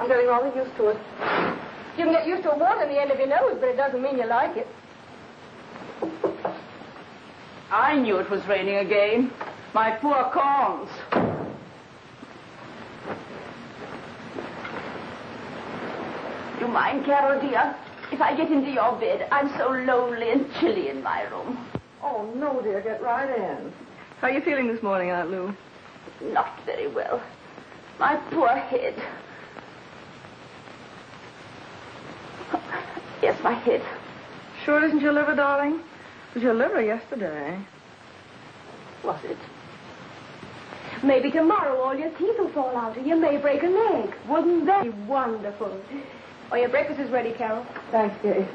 I'm getting rather used to it. You can get used to a wart on the end of your nose, but it doesn't mean you like it. I knew it was raining again. My poor corns. You mind, Carol, dear? If I get into your bed, I'm so lonely and chilly in my room. Oh, no, dear. Get right in. How are you feeling this morning, Aunt Lou? Not very well. My poor head. Yes, my head. Sure it isn't your liver, darling? It was your liver yesterday. Was it? Maybe tomorrow all your teeth will fall out and you may break a leg. Wouldn't that be wonderful? Oh, your breakfast is ready, Carol. Thanks, Kate.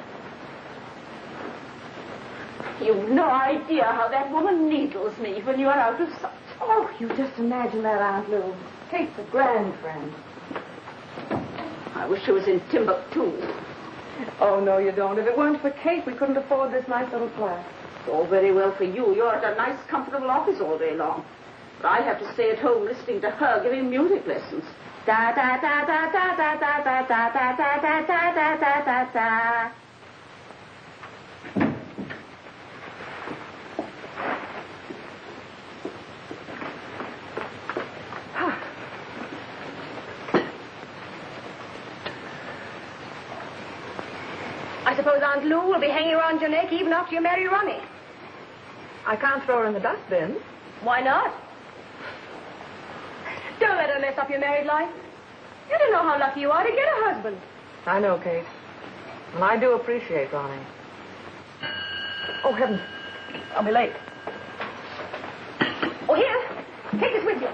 You've no idea how that woman needles me when you are out of sight. Oh, you just imagine that, Aunt Lou. Kate's a grand friend. I wish she was in Timbuktu. Oh, no, you don't. If it weren't for Kate, we couldn't afford this nice little flat. It's all very well for you. You're at a nice, comfortable office all day long. But I have to stay at home listening to her giving music lessons. Da da da da da da da da da da da da da da da da da. I suppose Aunt Lou will be hanging around your neck even after you marry Ronnie. I can't throw her in the dustbin. Why not? Don't let her mess up your married life. You don't know how lucky you are to get a husband. I know, Kate. And I do appreciate Ronnie. Oh, heavens. I'll be late. Oh, here. Take this with you.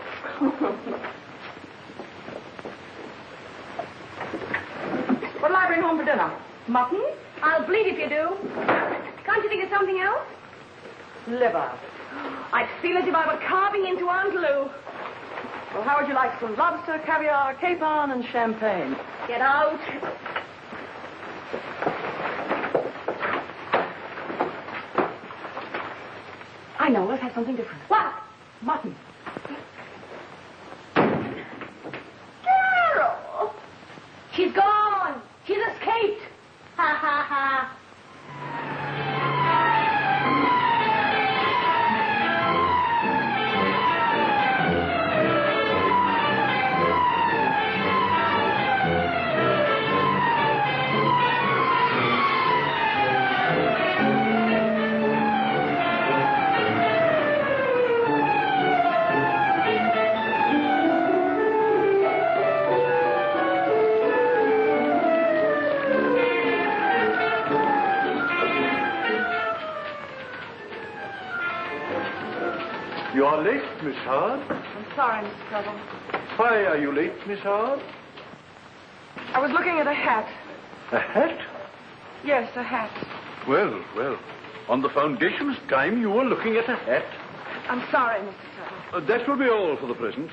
What'll I bring home for dinner? Mutton? I'll bleed if you do. Can't you think of something else? Liver. I feel as if I were carving into Aunt Lou. Well, how would you like some lobster, caviar, capon, and champagne? Get out. I know. Let's have something different. What? Mutton. Carol! She's gone. She's escaped. Ha, ha, ha. You are late, Miss Howard. I'm sorry, Mr. Trouble. Why are you late, Miss Howard? I was looking at a hat. A hat? Yes, a hat. Well, well. On the Foundation's time, you were looking at a hat. I'm sorry, Mr. Trouble. That will be all for the present.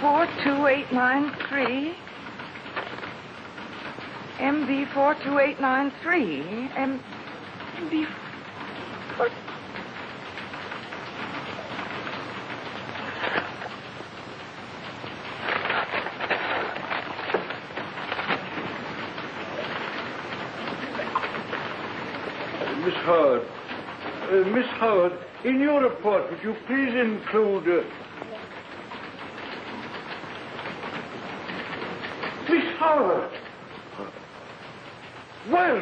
MB42893. MB42893. MB... What? Miss Howard, in your report, would you please include... Miss Howard! Well,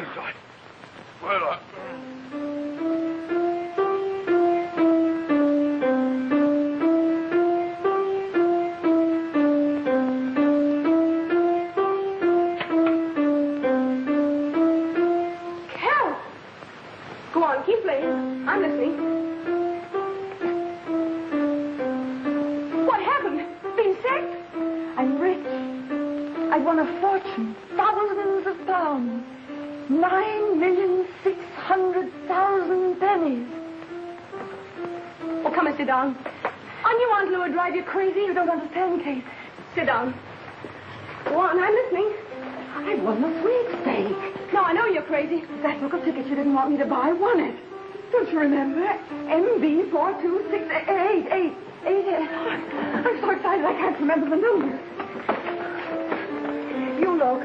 Go on, keep playing. I'm listening. What happened? Been sick? I'm rich. I've won a fortune. Thousands of pounds. 9,600,000 pennies. Oh, come and sit down. On you, Aunt Lou, would drive you crazy. You don't understand, Kate. Sit down. Go on, I'm listening. I won the sweepstake. No, I know you're crazy. That book of tickets you didn't want me to buy won it. Don't you remember? MB42688. I'm so excited I can't remember the numbers. You look.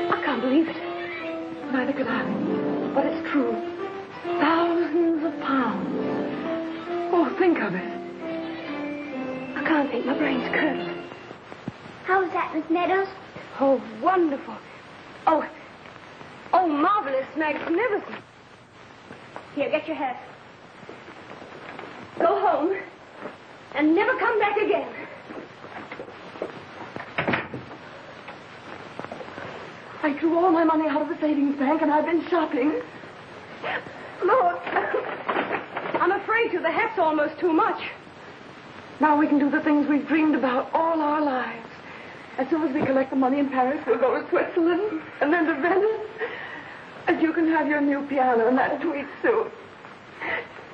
I can't believe it. Neither could I. But it's true. Thousands of pounds. Oh, think of it. I can't think. My brain's curdled. How was that, Miss Meadows? Oh, wonderful. Oh, marvelous, magnificent. Here, get your hat. Go home and never come back again. I drew all my money out of the savings bank and I've been shopping. Lord, I'm afraid to. The hat's almost too much. Now we can do the things we've dreamed about all our lives. As soon as we collect the money in Paris, we'll go to Switzerland and then to Venice. And you can have your new piano and that tweed suit.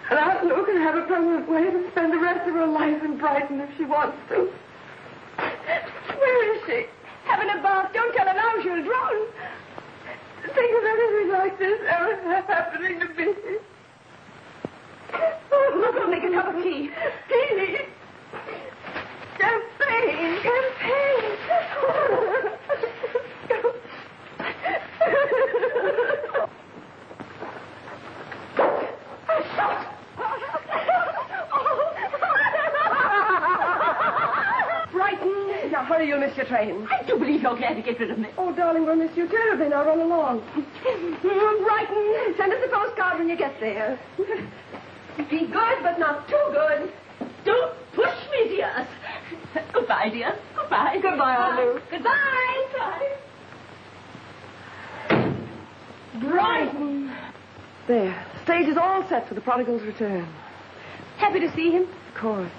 And Aunt Lou can have a permanent way to spend the rest of her life in Brighton if she wants to. Where is she? Having a bath. Don't tell her now, she'll drown. Think of anything like this ever happening to me. Look, I'll make a cup of tea. Tea. Champagne. Champagne. Brighton. Now, hurry, you'll miss your train. I do believe you're glad to get rid of me. Oh, darling, we'll miss you terribly. Now, run along. Brighton, send us a postcard when you get there. Be good, but not too good. Don't push me, dears. Goodbye, dears. Goodbye. Goodbye, Aunt Lou. Goodbye. Bye. Brighton. There. The stage is all set for the prodigal's return. Happy to see him. Of course.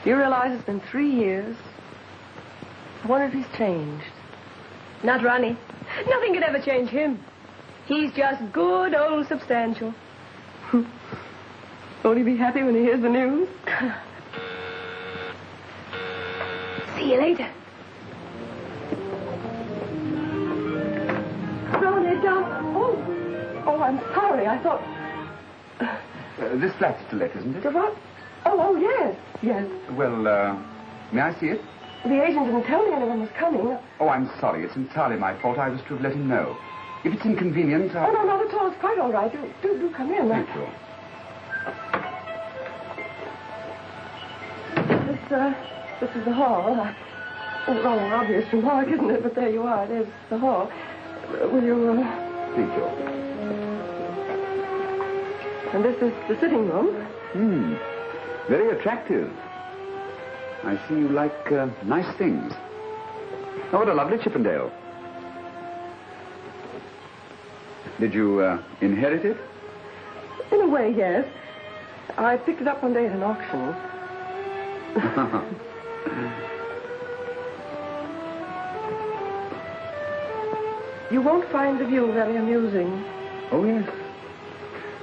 Do you realize it's been 3 years? I wonder if he's changed. Not Ronnie. Nothing could ever change him. He's just good old substantial. Won't he be happy when he hears the news? See you later. Ronnie, don't. Oh, I'm sorry. I thought... This flat is to let, isn't it? What? Oh, yes. Yes. Well, may I see it? The agent didn't tell me anyone was coming. Oh, I'm sorry. It's entirely my fault. I was to have let him know. If it's inconvenient, Oh, no, not at all. It's quite all right. Do come in. Thank you. This is the hall. It's rather an obvious remark, isn't it? But there you are. There's the hall. Will you... Thank you. And this is the sitting room. Very attractive. I see you like nice things. Oh, what a lovely Chippendale. Did you inherit it? In a way, yes. I picked it up one day at an auction. You won't find the view very amusing. Oh, yes.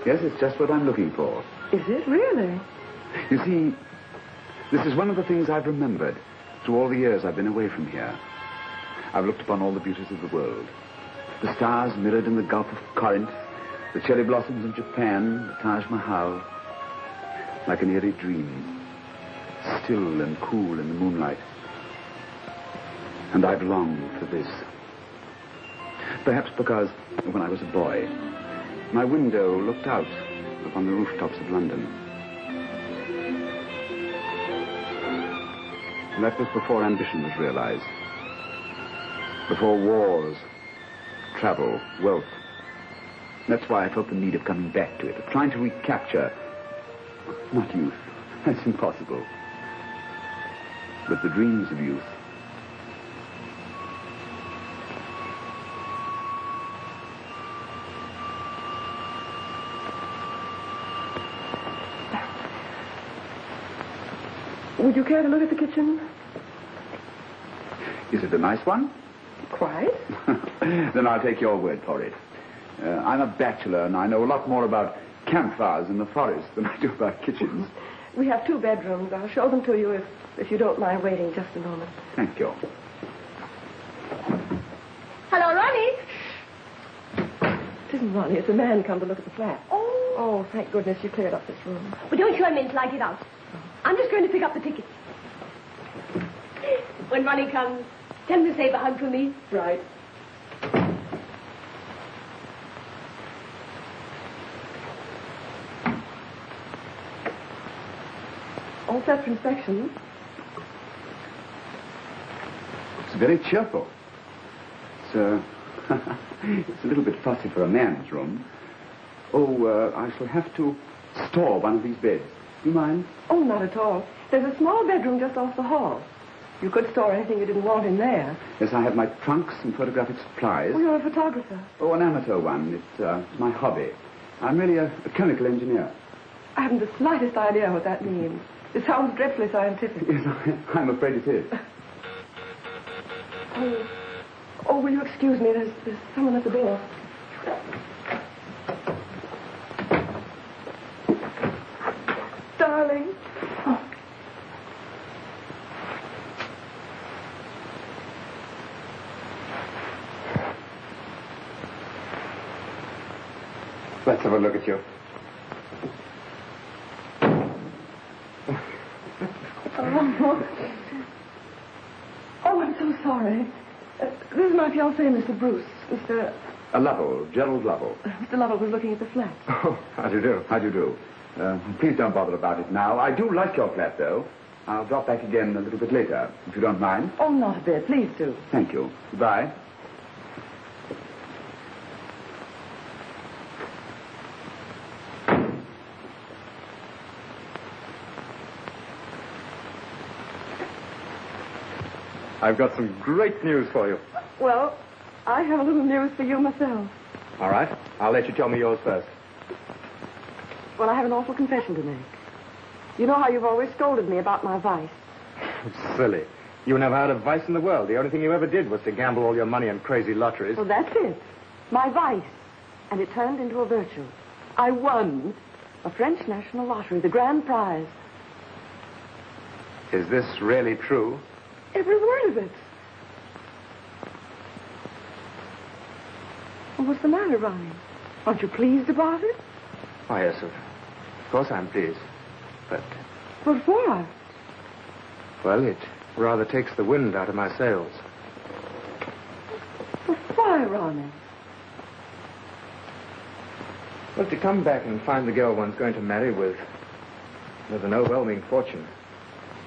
Yes, it's just what I'm looking for. Is it really? You see, this is one of the things I've remembered through all the years I've been away from here. I've looked upon all the beauties of the world. The stars mirrored in the Gulf of Corinth, the cherry blossoms in Japan, the Taj Mahal, like an eerie dream, still and cool in the moonlight. And I've longed for this. Perhaps because when I was a boy, my window looked out upon the rooftops of London. And that was before ambition was realized. Before wars, travel, wealth. That's why I felt the need of coming back to it, of trying to recapture, not youth, that's impossible, but the dreams of youth. Would you care to look at the kitchen? Is it a nice one? Quite. Then I'll take your word for it. I'm a bachelor, and I know a lot more about campfires in the forest than I do about kitchens. We have 2 bedrooms. I'll show them to you if you don't mind waiting just a moment. Thank you. Hello, Ronnie. It isn't Ronnie. It's a man come to look at the flat. Oh, thank goodness you cleared up this room. But don't you and light it out. I'm just going to pick up the tickets. When Ronnie comes, tell him to save a hug for me. Right. All set for inspection. It's very cheerful. It's, it's a little bit fussy for a man's room. Oh, I shall have to store one of these beds. Do you mind? Oh, not at all. There's a small bedroom just off the hall. You could store anything you didn't want in there. Yes, I have my trunks and photographic supplies. Oh, you're a photographer. Oh, an amateur one. It's my hobby. I'm really a chemical engineer. I haven't the slightest idea what that means. It sounds dreadfully scientific. Yes, I'm afraid it is. Oh, will you excuse me? There's someone at the door. Darling. Oh. Let's have a look at you. Oh, I'm so sorry. This is my fiancé, Mr. Bruce. Mr. Lovell, Gerald Lovell. Mr. Lovell was looking at the flat. Oh, how do you do? How do you do? Please don't bother about it now. I do like your flat, though. I'll drop back again a little bit later, if you don't mind. Oh, not a bit. Please do. Thank you. Goodbye. I've got some great news for you. Well, I have a little news for you myself. All right. I'll let you tell me yours first. Well, I have an awful confession to make. You know how you've always scolded me about my vice. Silly. You never had a vice in the world. The only thing you ever did was to gamble all your money in crazy lotteries. Well, that's it. My vice. And it turned into a virtue. I won a French national lottery, the grand prize. Is this really true? Every word of it. Well, what's the matter, Ronnie? Aren't you pleased about it? Why, yes, of course I'm pleased. But, What for? well, it rather takes the wind out of my sails. Well, why, Ronnie? Well, to come back and find the girl one's going to marry with an overwhelming fortune.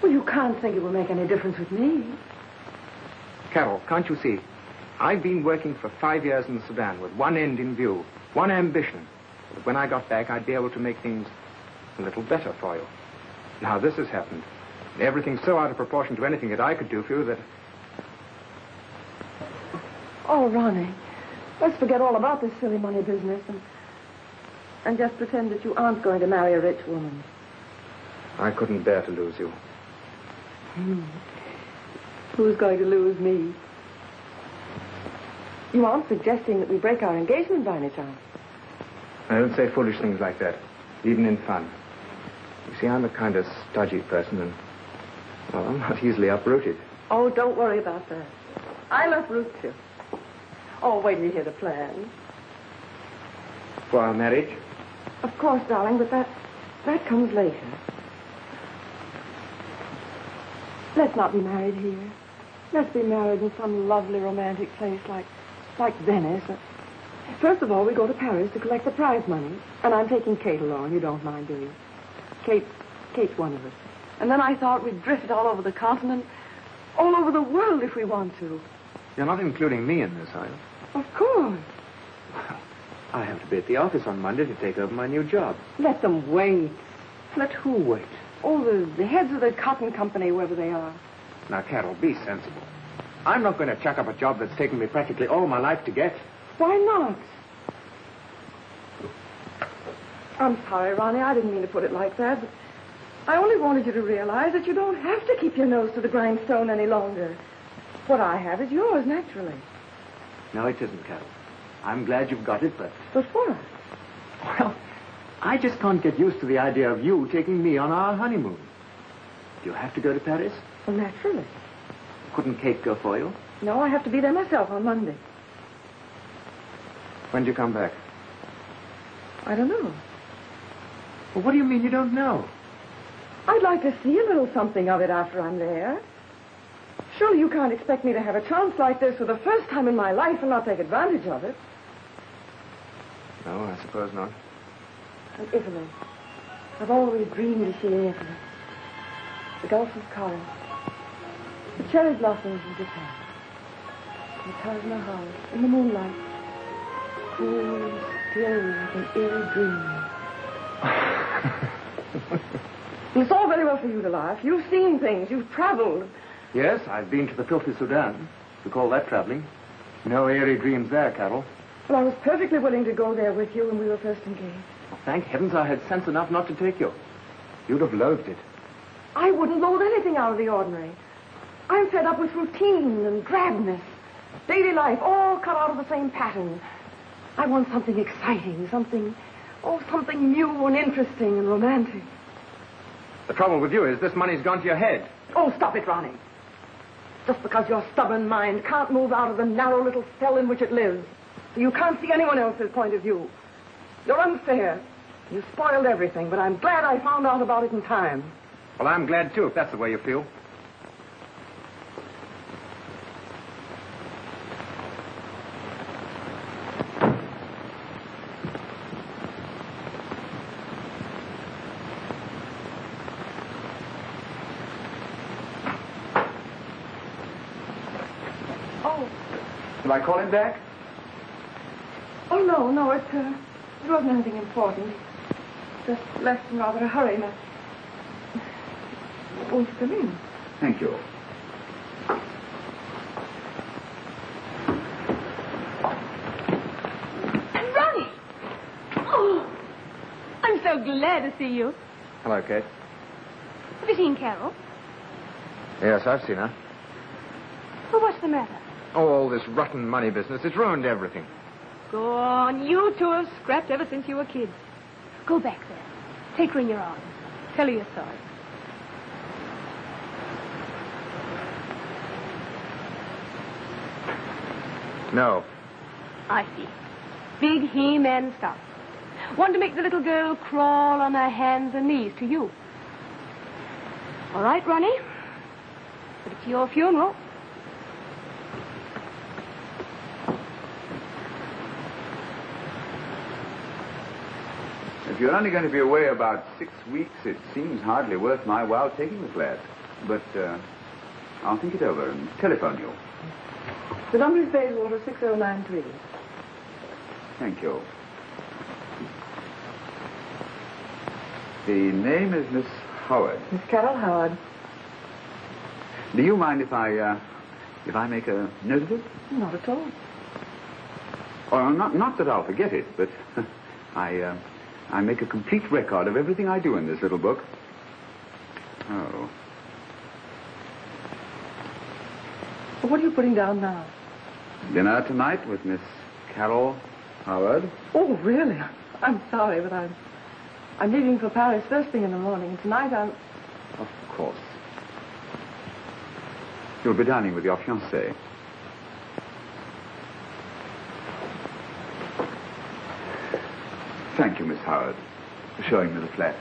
Well, you can't think it will make any difference with me. Carol, can't you see? I've been working for 5 years in the Sudan with one end in view, one ambition. That when I got back, I'd be able to make things a little better for you. Now this has happened. Everything's so out of proportion to anything that I could do for you that... Oh, Ronnie, let's forget all about this silly money business and just pretend that you aren't going to marry a rich woman. I couldn't bear to lose you. Who's going to lose me? You aren't suggesting that we break our engagement by any chance? I don't say foolish things like that, even in fun. You see, I'm a kind of stodgy person, and, well, I'm not easily uprooted. Oh, don't worry about that. I'll uproot you. Oh, wait till you hear the plan. For our marriage? Of course, darling, but that comes later. Let's not be married here. Let's be married in some lovely romantic place like Venice. First of all, we go to Paris to collect the prize money. And I'm taking Kate along. You don't mind, do you? Kate's one of us. And then I thought we'd drift all over the continent, all over the world if we want to. You're not including me in this, are you? Of course. Well, I have to be at the office on Monday to take over my new job. Let them wait. Let who wait? Oh, the heads of the cotton company, wherever they are. Now, Carol, be sensible. I'm not going to chuck up a job that's taken me practically all my life to get. Why not? I'm sorry, Ronnie. I didn't mean to put it like that. But I only wanted you to realize that you don't have to keep your nose to the grindstone any longer. What I have is yours, naturally. No, it isn't, Carol. I'm glad you've got it, but... But what? Well, I just can't get used to the idea of you taking me on our honeymoon. Do you have to go to Paris? Well, naturally. Couldn't Kate go for you? No, I have to be there myself on Monday. When do you come back? I don't know. Well, what do you mean you don't know? I'd like to see a little something of it after I'm there. Surely you can't expect me to have a chance like this for the first time in my life and not take advantage of it. No, I suppose not. And Italy. I've always dreamed of seeing Italy. The Gulf of Corinth. The cherry blossoms in Japan. The Taj Mahal in the moonlight. Cool, still, like an eerie dream. It's all very well for you to laugh. You've seen things. You've traveled. Yes, I've been to the filthy Sudan. You call that traveling? No eerie dreams there, Carol. Well, I was perfectly willing to go there with you when we were first engaged. Well, thank heavens I had sense enough not to take you. You'd have loathed it. I wouldn't loathe anything out of the ordinary. I'm fed up with routine and drabness. Daily life, all cut out of the same pattern. I want something exciting, something new and interesting and romantic. The trouble with you is this money's gone to your head. Oh, stop it, Ronnie. Just because your stubborn mind can't move out of the narrow little cell in which it lives. You can't see anyone else's point of view. You're unfair. You spoiled everything, but I'm glad I found out about it in time. Well, I'm glad, too, if that's the way you feel. Shall I call him back? Oh, no, it wasn't anything important. Just left in rather a hurry. Now, won't you come in? Thank you. Ronnie! Oh, I'm so glad to see you. Hello, Kate. Have you seen Carol? Yes, I've seen her. Well, what's the matter? Oh, all this rotten money business. It's ruined everything. Go on. You two have scrapped ever since you were kids. Go back there. Take her in your arms. Tell her you're sorry. No. I see. Big He-Man stuff. Want to make the little girl crawl on her hands and knees to you. All right, Ronnie. But it's your funeral. If you're only going to be away about 6 weeks, it seems hardly worth my while taking the flat. But I'll think it over and telephone you. The number is Bayswater 6093. Thank you. The name is Miss Howard. Miss Carol Howard. Do you mind if I make a note of it? Not at all. Or not that I'll forget it, but I make a complete record of everything I do in this little book. Oh. Well, what are you putting down now? Dinner tonight with Miss Carol Howard. Oh, really? I'm sorry, but I'm leaving for Paris first thing in the morning. And tonight I'm... Of course. You'll be dining with your fiancé. Thank you, Miss Howard, for showing me the flat.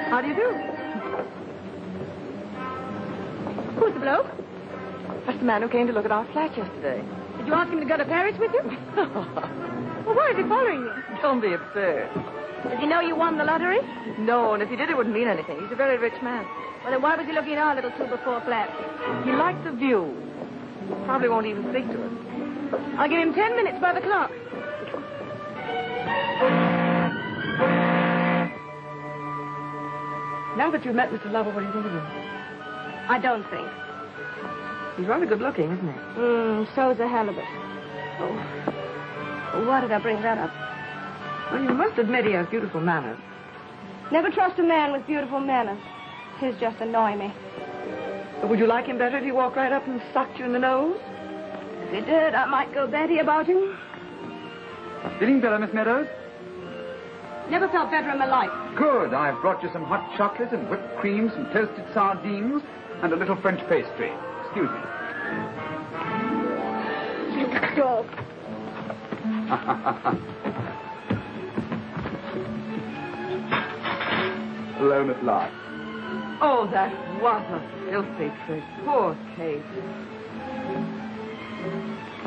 How do you do? Who's the bloke? That's the man who came to look at our flat yesterday. Did you ask him to go to Paris with you? Well, why is he following you? Don't be absurd. Does he know you won the lottery? No, and if he did, it wouldn't mean anything. He's a very rich man. Well, then why was he looking at our little 2x4 flat? He liked the view. Probably won't even speak to us. I'll give him 10 minutes by the clock. Now that you've met Mr. Lovell, what do you think of him? I don't think. He's rather good looking, isn't he? So's a halibut. Oh, why did I bring that up? Well, you must admit he has beautiful manners. Never trust a man with beautiful manners. His just annoy me. But would you like him better if he walked right up and sucked you in the nose? If he did, I might go batty about him. Feeling better, Miss Meadows? Never felt better in my life. Good. I've brought you some hot chocolate and whipped cream, some toasted sardines, and a little French pastry. Excuse me. You dog. Alone at last. Oh, that was a filthy trick. Poor Kate.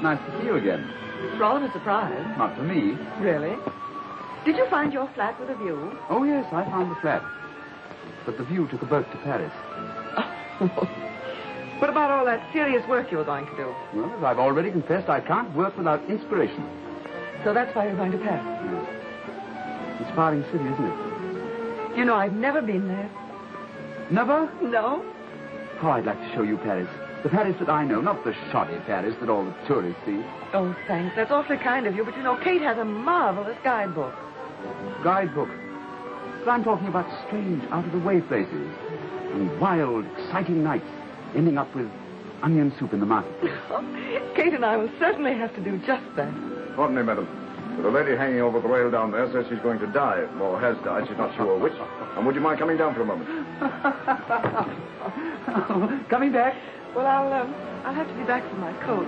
Nice to see you again. Rather a surprise. Not for me. Really? Did you find your flat with a view? Oh, yes, I found the flat. But the view took a boat to Paris. What about all that serious work you were going to do? Well, as I've already confessed, I can't work without inspiration. So that's why you're going to Paris? Inspiring city, isn't it? You know, I've never been there. Never? No? How I'd like to show you Paris. The Paris that I know, not the shoddy Paris that all the tourists see. Oh, thanks. That's awfully kind of you. But, you know, Kate has a marvelous guidebook. Guidebook. But I'm talking about strange, out-of-the-way places. And wild, exciting nights, ending up with onion soup in the market. Kate and I will certainly have to do just that. Pardon me, madam. But the lady hanging over the rail down there says she's going to die, or has died. She's not sure which. And would you mind coming down for a moment? Coming back? Well, I'll have to be back for my coat.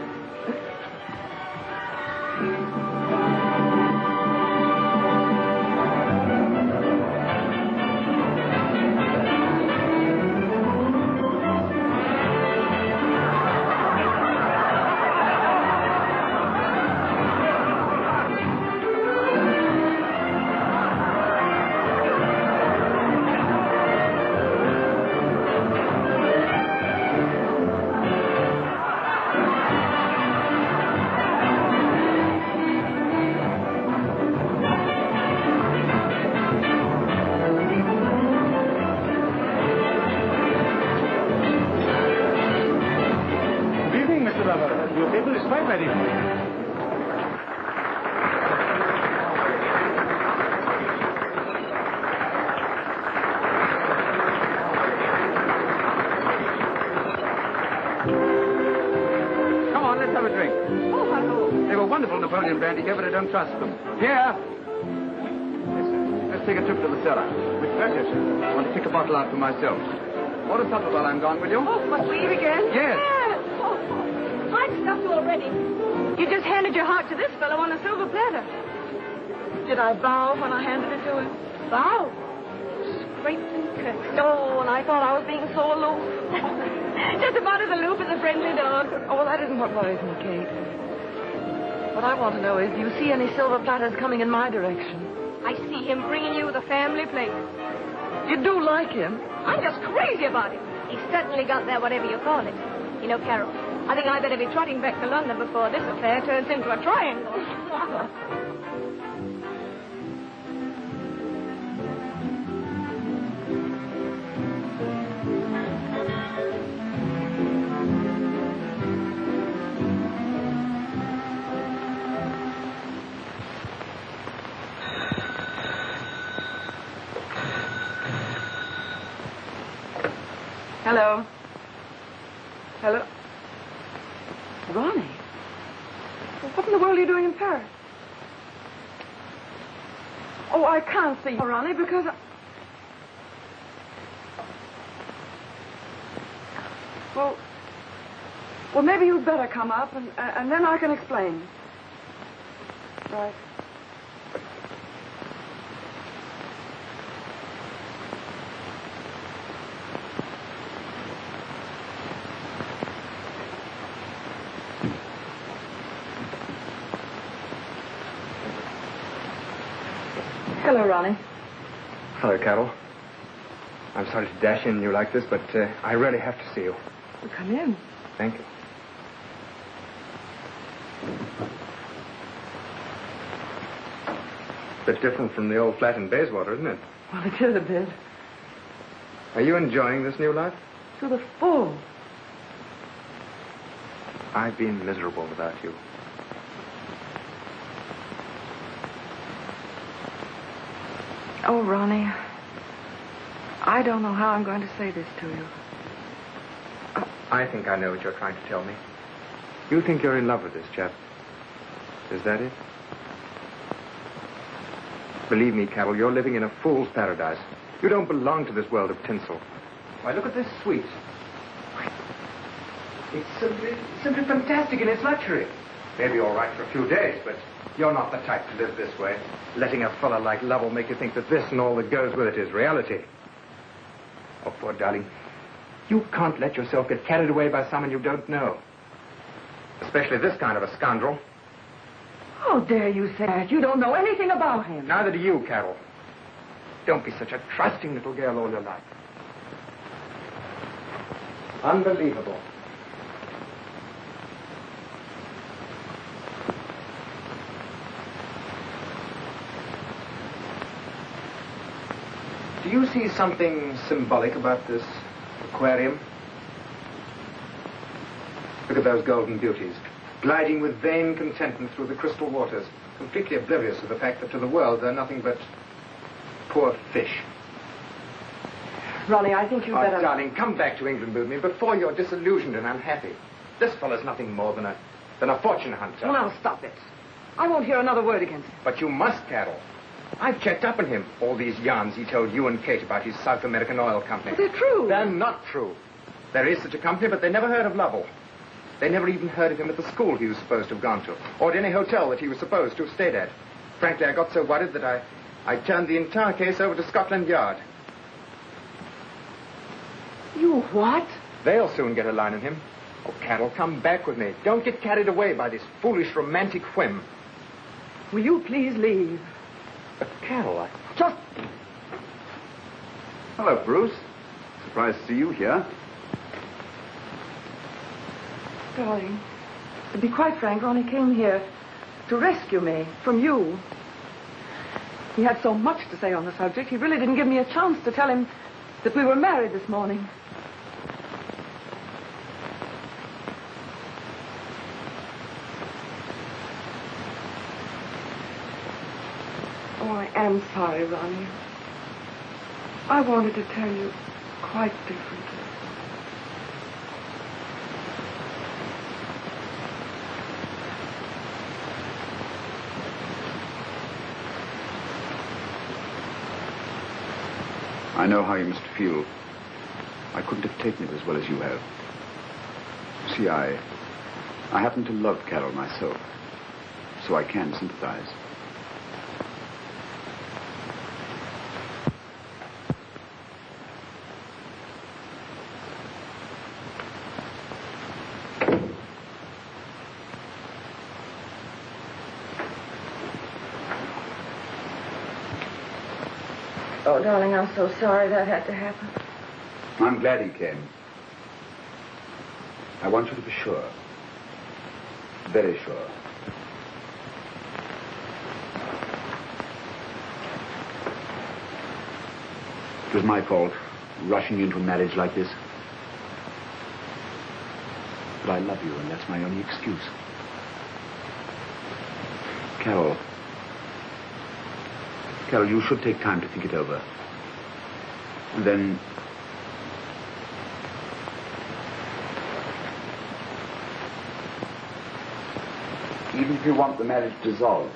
Your table is quite ready. Come on, let's have a drink. Oh, hello. They were wonderful Napoleon brandy here, but I don't trust them. Here. Let's take a trip to the cellar. With pleasure, sir. I want to pick a bottle out for myself. Order supper while I'm gone, will you? Oh, must we eat again? Yes. I'm stuffed already. You just handed your heart to this fellow on a silver platter. Did I bow when I handed it to him? Bow. Scraped and curtsed. Oh, and I thought I was being so aloof. Just about as aloof as a friendly dog. Oh, well, that isn't what worries me, Kate. What I want to know is, do you see any silver platters coming in my direction? I see him bringing you the family plate. You do like him? I'm just crazy about him. He's certainly got that whatever you call it. You know, Carol, I think I'd better be trotting back to London before this affair turns into a triangle. Hello. Hello. Ronnie? What in the world are you doing in Paris? Oh, I can't see you, Ronnie, because... Well, maybe you'd better come up, and then I can explain. Right. Hello, Ronnie. Hello, Carol. I'm sorry to dash in you like this, but I really have to see you. Well, come in. Thank you. Bit different from the old flat in Bayswater, isn't it? Well, it is a bit. Are you enjoying this new life? To the full. I've been miserable without you. Oh, Ronnie, I don't know how I'm going to say this to you. I think I know what you're trying to tell me. You think you're in love with this chap. Is that it? Believe me, Carol, you're living in a fool's paradise. You don't belong to this world of tinsel. Why, look at this suite. It's simply fantastic in its luxury. Maybe all right for a few days, but you're not the type to live this way. Letting a fella like Lovell make you think that this and all that goes with it is reality. Oh, poor darling. You can't let yourself get carried away by someone you don't know. Especially this kind of a scoundrel. How dare you say that? You don't know anything about him. Neither do you, Carol. Don't be such a trusting little girl all your life. Unbelievable. Do you see something symbolic about this aquarium? Look at those golden beauties, gliding with vain contentment through the crystal waters, completely oblivious of the fact that to the world they're nothing but poor fish. Ronnie, I think you better... Oh, darling, come back to England with me before you're disillusioned and unhappy. This fellow's nothing more than a fortune hunter. Well, now, stop it. I won't hear another word against him. But you must, Carol. I've checked up on him. All these yarns he told you and Kate about his South American oil company. But they're true. They're not true. There is such a company, but they never heard of Lovell. They never even heard of him at the school he was supposed to have gone to, or at any hotel that he was supposed to have stayed at. Frankly, I got so worried that I turned the entire case over to Scotland Yard. You what? They'll soon get a line on him. Oh, Carol, come back with me. Don't get carried away by this foolish romantic whim. Will you please leave? But, Carol, Just... Hello, Bruce. Surprised to see you here. Darling, to be quite frank, Ronnie came here to rescue me from you. He had so much to say on the subject, he really didn't give me a chance to tell him that we were married this morning. Oh, I am sorry, Ronnie. I wanted to tell you quite differently. I know how you must feel. I couldn't have taken it as well as you have. See, I happen to love Carol myself, so I can sympathize. Oh, darling, I'm so sorry that had to happen. I'm glad he came. I want you to be sure. Very sure. It was my fault, rushing into a marriage like this. But I love you, and that's my only excuse. Carol, you should take time to think it over. And then Even if you want the marriage dissolved,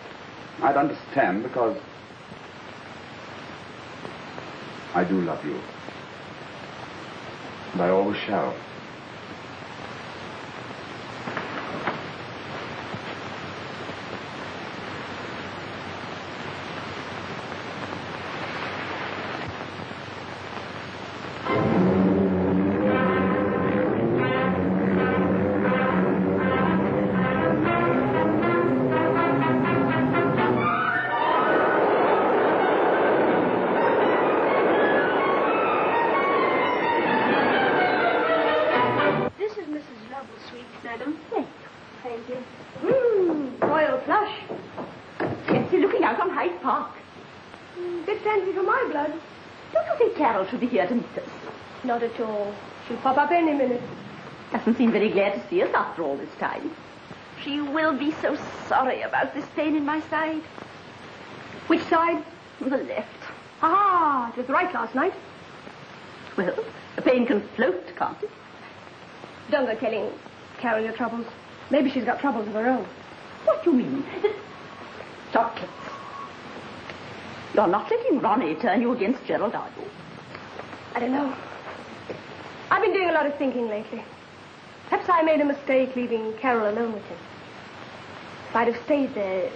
I'd understand because I do love you. And I always shall. Royal flush. Fancy looking out on Hyde Park. Bit fancy for my blood. Don't you think Carol should be here to meet us? Not at all. She'll pop up any minute. Doesn't seem very glad to see us after all this time. She will be so sorry about this pain in my side. Which side? The left. Ah, it was right last night. Well, the pain can float, can't it? Don't go telling Carol your troubles. Maybe she's got troubles of her own. What do you mean? Chocolates. You're not letting Ronnie turn you against Gerald, are you? I don't know. I've been doing a lot of thinking lately. Perhaps I made a mistake leaving Carol alone with him. If I'd have stayed there,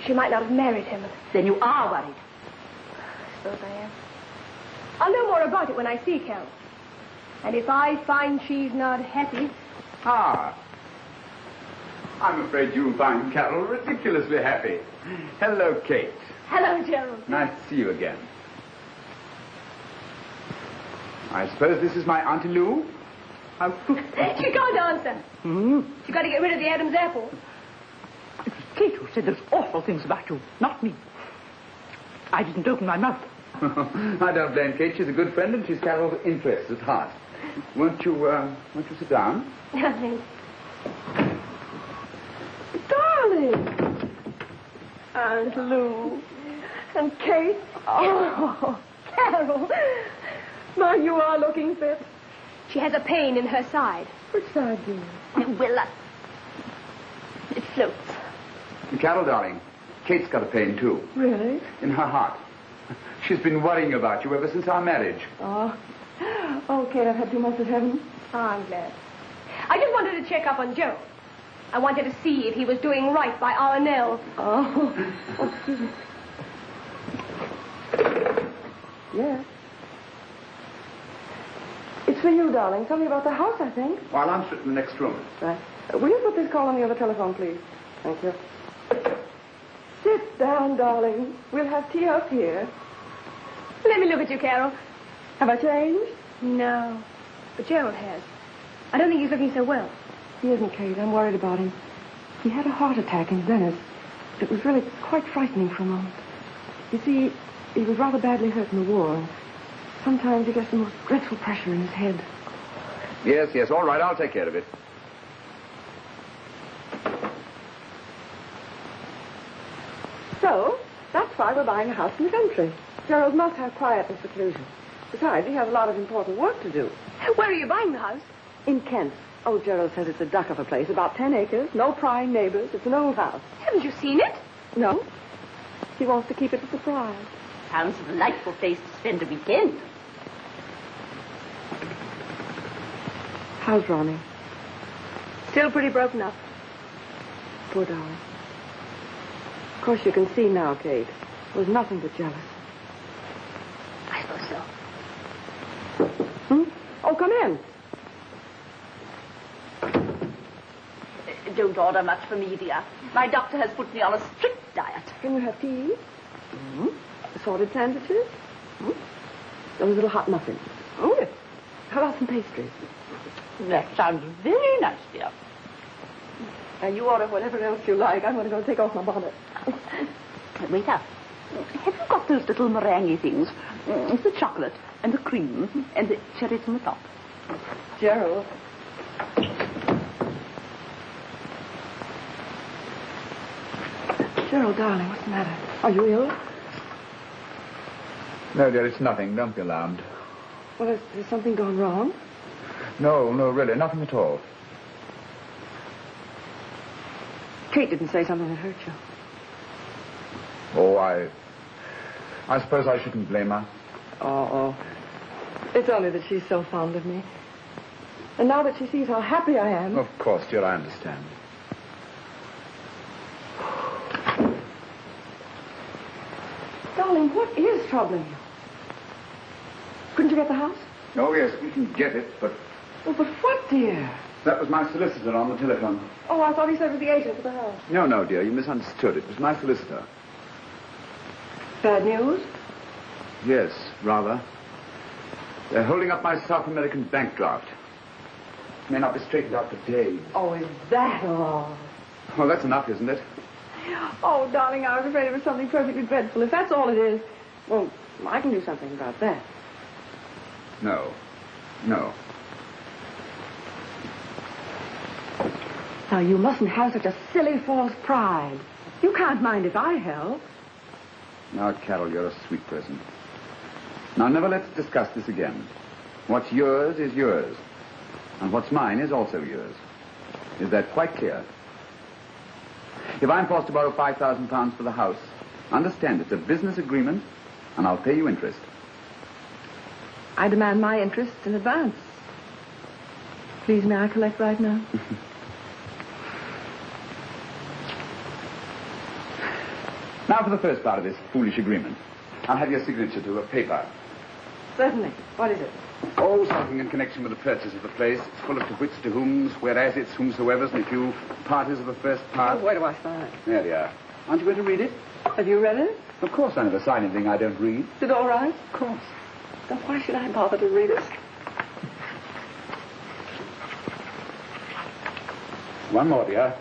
she might not have married him. Then you are worried. I suppose I am. I'll know more about it when I see Carol. And if I find she's not happy... Ah. I'm afraid you'll find Carol ridiculously happy. Hello, Kate. Hello, Gerald. Nice to see you again. I suppose this is my Auntie Lou? She can't answer. She's got to get rid of the Adam's apple. It was Kate who said those awful things about you, not me. I didn't open my mouth. I don't blame Kate. She's a good friend and she's Carol's interest at heart. Won't you sit down? Darling. Aunt Lou. And Kate. Oh, Carol. My, you are looking fit. She has a pain in her side. Which side, dear? Well, it floats. Carol, darling, Kate's got a pain, too. Really? In her heart. She's been worrying about you ever since our marriage. Oh, Kate, I've had too much of heaven. Oh, I'm glad. I just wanted to check up on Gerald. I wanted to see if he was doing right by our Nell. Oh, excuse me. Yes. It's for you, darling. Something about the house, I think. Well, I'll answer it in the next room. Right. Will you put this call on the other telephone, please? Thank you. Sit down, darling. We'll have tea up here. Let me look at you, Carol. Have I changed? No, but Gerald has. I don't think he's looking so well. He isn't, Kate. I'm worried about him. He had a heart attack in Venice. It was really quite frightening for a moment. You see, he was rather badly hurt in the war. And sometimes he gets the most dreadful pressure in his head. Yes, yes, all right. I'll take care of it. So, that's why we're buying a house in the country. Gerald must have quiet and seclusion. Besides, he has a lot of important work to do. Where are you buying the house? In Kent. Oh, Gerald says it's a duck of a place, about 10 acres, no prying neighbors. It's an old house. Haven't you seen it? No. He wants to keep it a surprise. Sounds a delightful place to spend a weekend. How's Ronnie? Still pretty broken up. Poor darling. Of course, you can see now, Kate. There was nothing but jealous. I suppose so. Oh, come in. Don't order much for me, dear. My doctor has put me on a strict diet. Can you have tea? Assorted sandwiches? Those little hot muffins. Oh, yes. How about some pastries? That sounds very nice, dear. And you order whatever else you like. I'm going to go take off my bonnet. Wait up. Have you got those little meringue things? The chocolate and the cream and the cherries on the top. Gerald. Gerald, darling, what's the matter? Are you ill? No, dear, it's nothing. Don't be alarmed. Well, has something gone wrong? No, really, nothing at all. Kate didn't say something that hurt you. Oh, I suppose I shouldn't blame her. Oh. It's only that she's so fond of me. And now that she sees how happy I am... Of course, dear, I understand. Darling, what is troubling you? Couldn't you get the house? Oh, yes, we can get it, but... Oh, but what, dear? That was my solicitor on the telephone. Oh, I thought he said it was the agent for the house. No, dear, you misunderstood. It was my solicitor. Bad news? Yes, rather. They're holding up my South American bank draft. May not be straightened out for days. Oh, is that all? Well, that's enough, isn't it? Oh, darling, I was afraid it was something perfectly dreadful. If that's all it is, well, I can do something about that. No. Now, you mustn't have such a silly false pride. You can't mind if I help. Now, Carol, you're a sweet person. Now, never let's discuss this again. What's yours is yours. And what's mine is also yours. Is that quite clear? If I'm forced to borrow £5,000 for the house, understand it's a business agreement, and I'll pay you interest. I demand my interest in advance. Please, may I collect right now? Now for the first part of this foolish agreement. I'll have your signature to a paper. Certainly. What is it? Oh, something in connection with the purchase of the place. It's full of to which, to whom's, whereas it's whomsoever's, and a few parties of the first part. Oh, where do I sign? There they are. Aren't you going to read it? Have you read it? Of course I never sign anything I don't read. Is it all right? Of course. Then why should I bother to read it? One more, dear.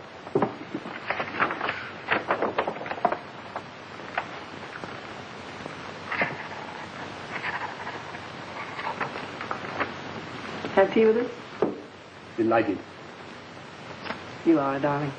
Have tea with us? Delighted. You are, darling.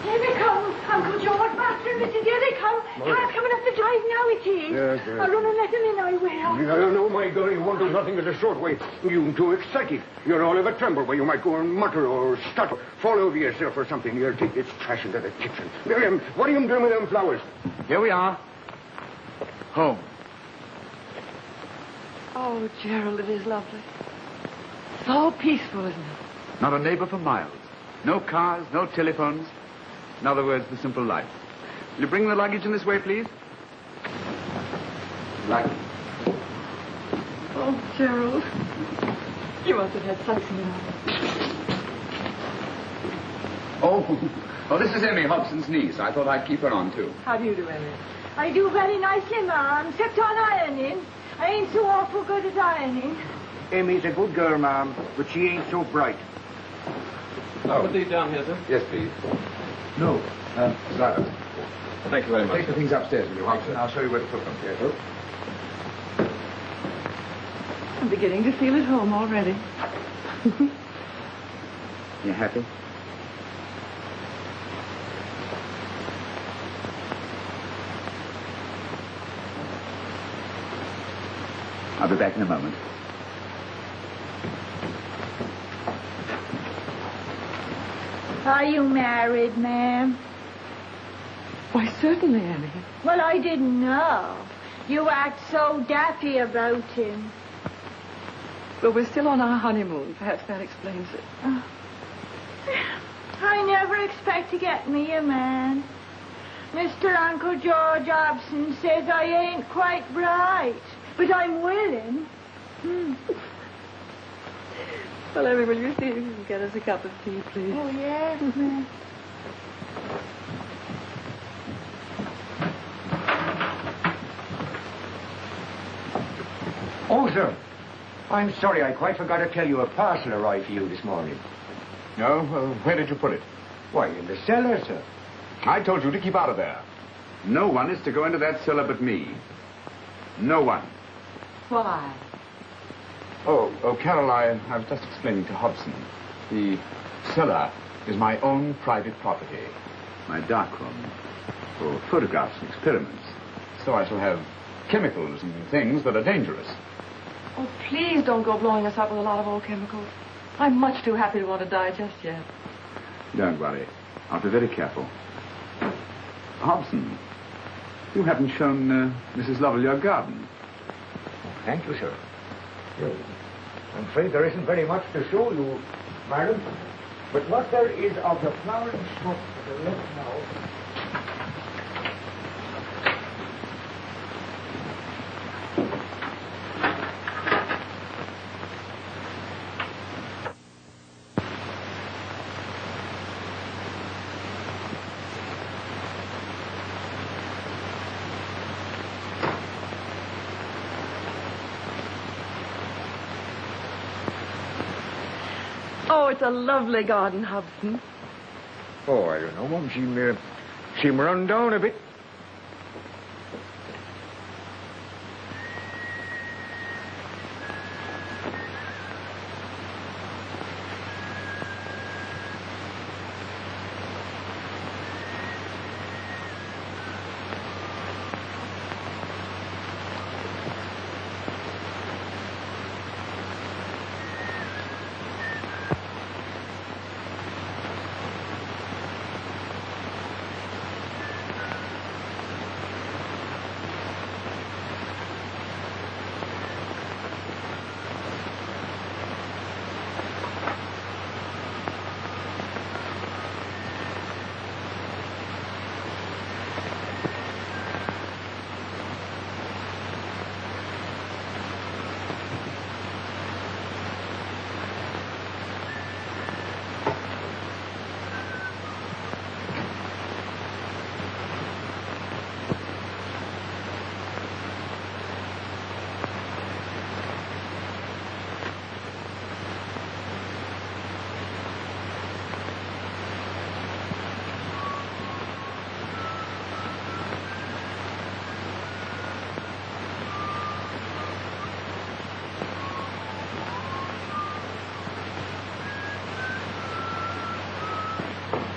Here they come, Uncle George, Master and Mrs. Here they come. Car's coming up the drive now, it is. Yes. I'll run and let them in, I will. No, my girl, you won't do nothing in the short way. You're too excited. You're all of a tremble where you might go and mutter or stutter, fall over yourself or something. You'll take this trash into the kitchen. Miriam, what are you doing with them flowers? Here we are. Home. Oh, Gerald, it is lovely. So peaceful, isn't it? Not a neighbor for miles. No cars, no telephones. In other words, the simple life. Will you bring the luggage in this way, please? Luggage. Oh, Gerald. You must have had sex in it. Oh, this is Emmy Hobson's niece. I thought I'd keep her on, too. How do you do, Emmy? I do very nicely, ma'am, except on ironing. I ain't so awful good at ironing. Amy's a good girl, ma'am, but she ain't so bright. Put these down here, sir. Yes, please. No. Driver. Thank you very much. Take the things upstairs, will you, Hobson? I'll show you where to put them. Yes, sir. I'm beginning to feel at home already. You happy? I'll be back in a moment. Are you married, ma'am? Why, certainly, Emmy. Well, I didn't know. You act so daffy about him. Well, we're still on our honeymoon. Perhaps that explains it. I never expect to get me a man. Mr. Uncle George Hobson says I ain't quite bright, but I'm willing. Well, Emmy, will you see if you can get us a cup of tea, please? Oh, yes, ma'am. Oh, sir. I'm sorry, I quite forgot to tell you a parcel arrived for you this morning. No? Where did you put it? Why, in the cellar, sir. I told you to keep out of there. No one is to go into that cellar but me. No one. Why? Oh, Carol, I was just explaining to Hobson. The cellar is my own private property. My darkroom for photographs and experiments. So I shall have chemicals and things that are dangerous. Oh, please don't go blowing us up with a lot of old chemicals. I'm much too happy to want to die just yet. Don't worry. I'll be very careful. Hobson, you haven't shown Mrs. Lovell your garden. Thank you, sir. I'm afraid there isn't very much to show you, madam. But what there is of the flowering stuff that are left now... Oh, it's a lovely garden, Hobson. Oh, I don't know, Mum. She run down a bit.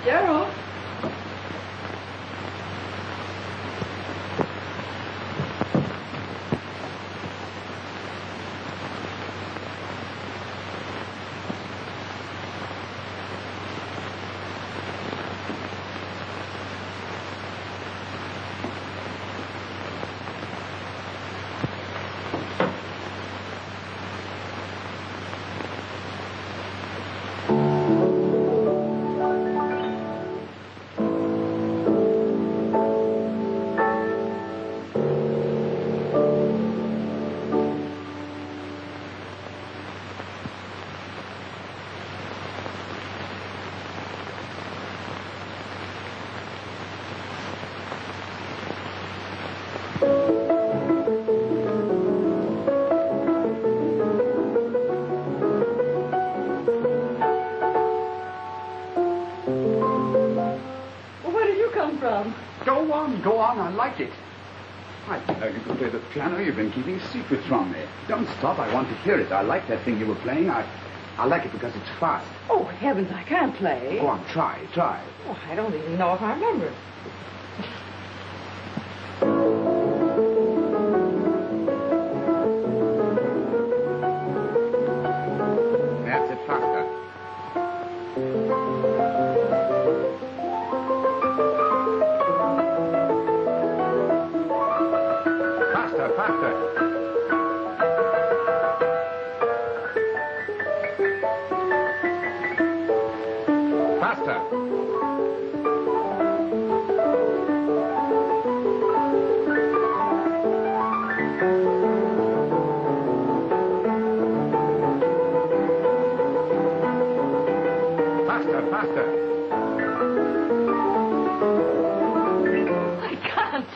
Gerald. Go on, I like it. I didn't know you could play the piano. You've been keeping secrets from me. Don't stop, I want to hear it. I like that thing you were playing. I like it because it's fast. Oh, heavens, I can't play. Go on, try. Oh, I don't even know if I remember it. That's it, faster.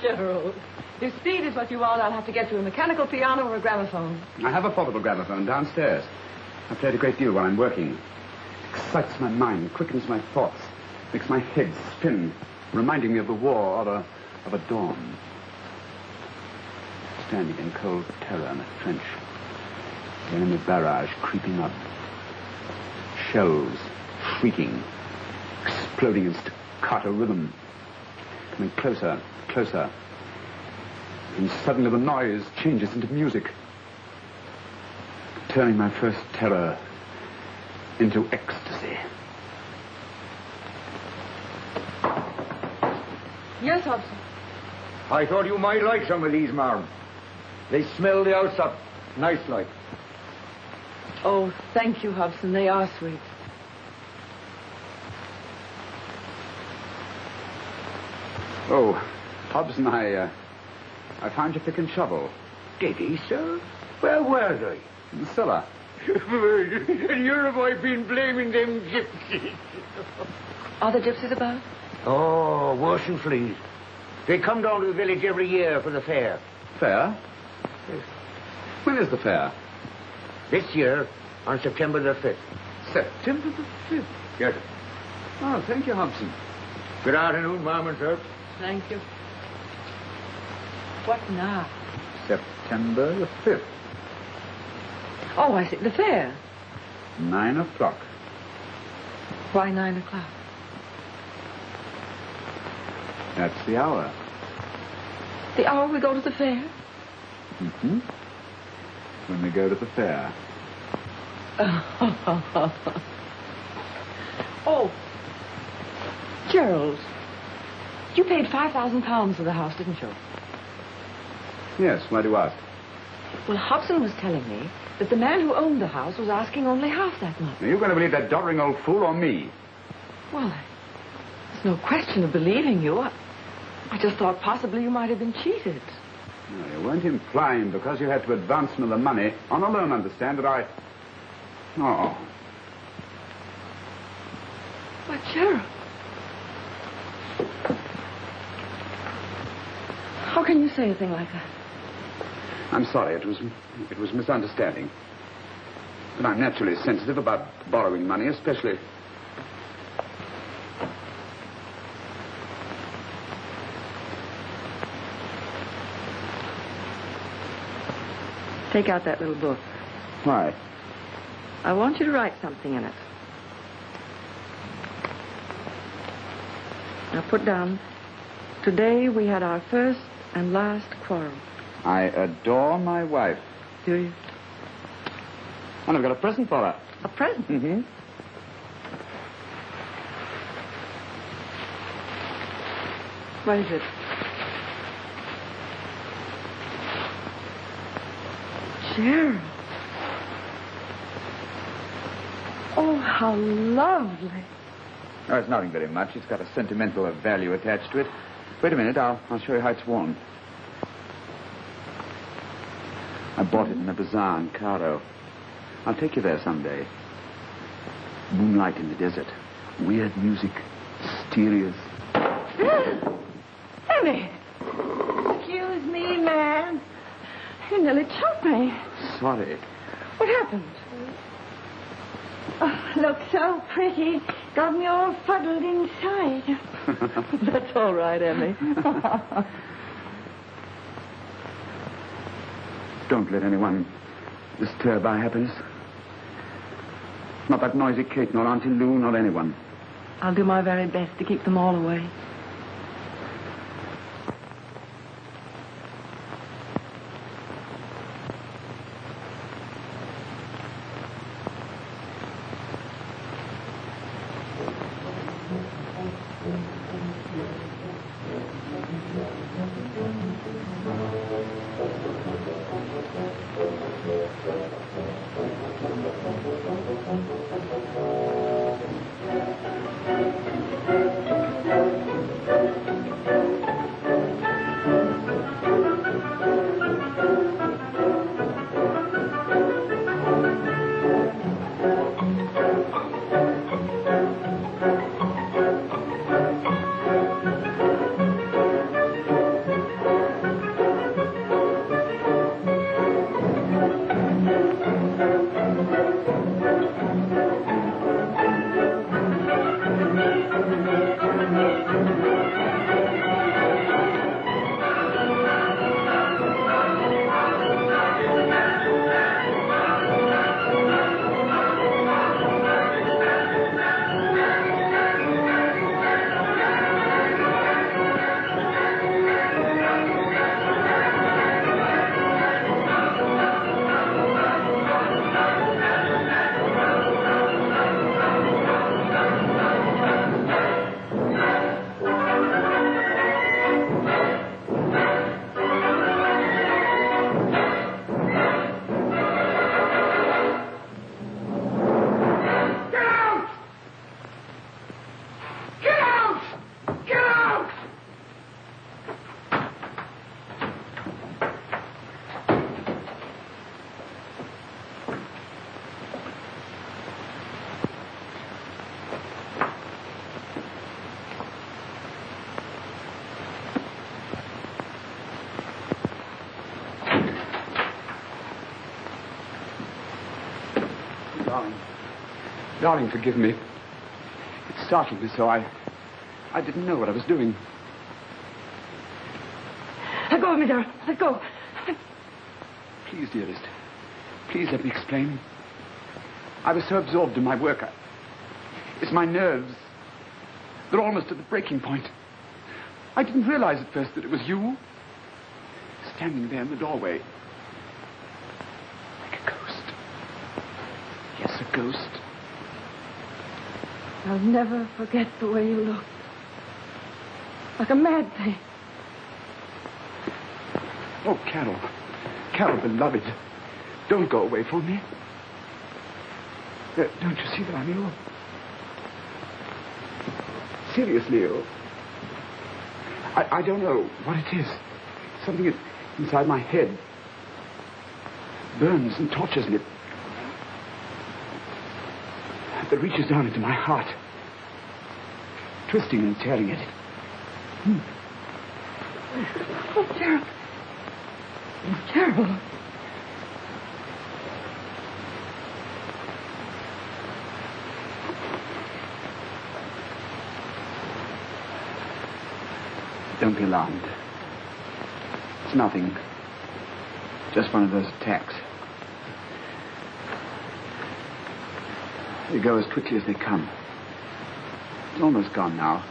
Gerald. If speed is what you want, I'll have to get you a mechanical piano or a gramophone. I have a portable gramophone downstairs. I played a great deal while I'm working. It excites my mind, quickens my thoughts, makes my head spin, reminding me of the war or of a dawn. Standing in cold terror in a trench, The enemy barrage creeping up. Shells shrieking, exploding in staccato rhythm. Coming closer, closer. And suddenly the noise changes into music. Turning my first terror into ecstasy. Yes, Hobson. I thought you might like some of these, ma'am. They smell the house up. Nice like. Oh, thank you, Hobson. They are sweet. Oh, Hobson, I found your pick and shovel. Did he, sir? Where were they? In the cellar. And you're have been blaming them gypsies. Are the gypsies about? Oh, worse than fleas. They come down to the village every year for the fair. Fair? Yes. When is the fair? This year, on September the 5th. September the 5th? Yes. Oh, thank you, Hobson. Good afternoon, ma'am and sir. Thank you. What now? September the 5th. Oh, I see. The fair. 9 o'clock. Why 9 o'clock? That's the hour. The hour we go to the fair? Mm-hmm. When we go to the fair. Oh, Gerald, you paid £5,000 for the house, didn't you? Yes, why do you ask? Well, Hobson was telling me that the man who owned the house was asking only half that much. Are you going to believe that doddering old fool or me? Well, there's no question of believing you. I just thought possibly you might have been cheated. No, you weren't implying because you had to advance me the money on a loan, understand, that I... Oh. But, Gerald... How can you say a thing like that? I'm sorry, it was misunderstanding. But I'm naturally sensitive about borrowing money, especially... Take out that little book. Why? I want you to write something in it. Now put down, today we had our first and last quarrel. I adore my wife. Do you? And I've got a present for her. A present? Mm-hmm. What is it? Gerald. Oh, how lovely. Oh, it's nothing very much. It's got a sentimental value attached to it. Wait a minute, I'll show you how it's worn. I bought it in a bazaar in Cairo. I'll take you there someday. Moonlight in the desert. Weird music. Mysterious. Emmy! Excuse me, ma'am. You nearly choked me. Sorry. What happened? Oh, looks so pretty. Got me all fuddled inside. That's all right, Emmy. Don't let anyone disturb our happiness. Not that noisy Kate, nor Auntie Lou, nor anyone. I'll do my very best to keep them all away. Darling. Darling, forgive me. It startled me so. I didn't know what I was doing. Let go of me, Daryl. Let go. Please, dearest. Please let me explain. I was so absorbed in my work. It's my nerves. They're almost at the breaking point. I didn't realize at first that it was you. Standing there in the doorway. Like a ghost. Yes, a ghost. I'll never forget the way you looked. Like a mad thing. Oh, Carol. Carol, beloved. Don't go away from me. Don't you see that I'm ill? Seriously ill. I don't know what it is. Something inside my head burns and tortures me. That reaches down into my heart, twisting and tearing at it. Oh, Gerald. Oh, Gerald. Don't be alarmed. It's nothing. Just one of those attacks. They go as quickly as they come. It's almost gone now.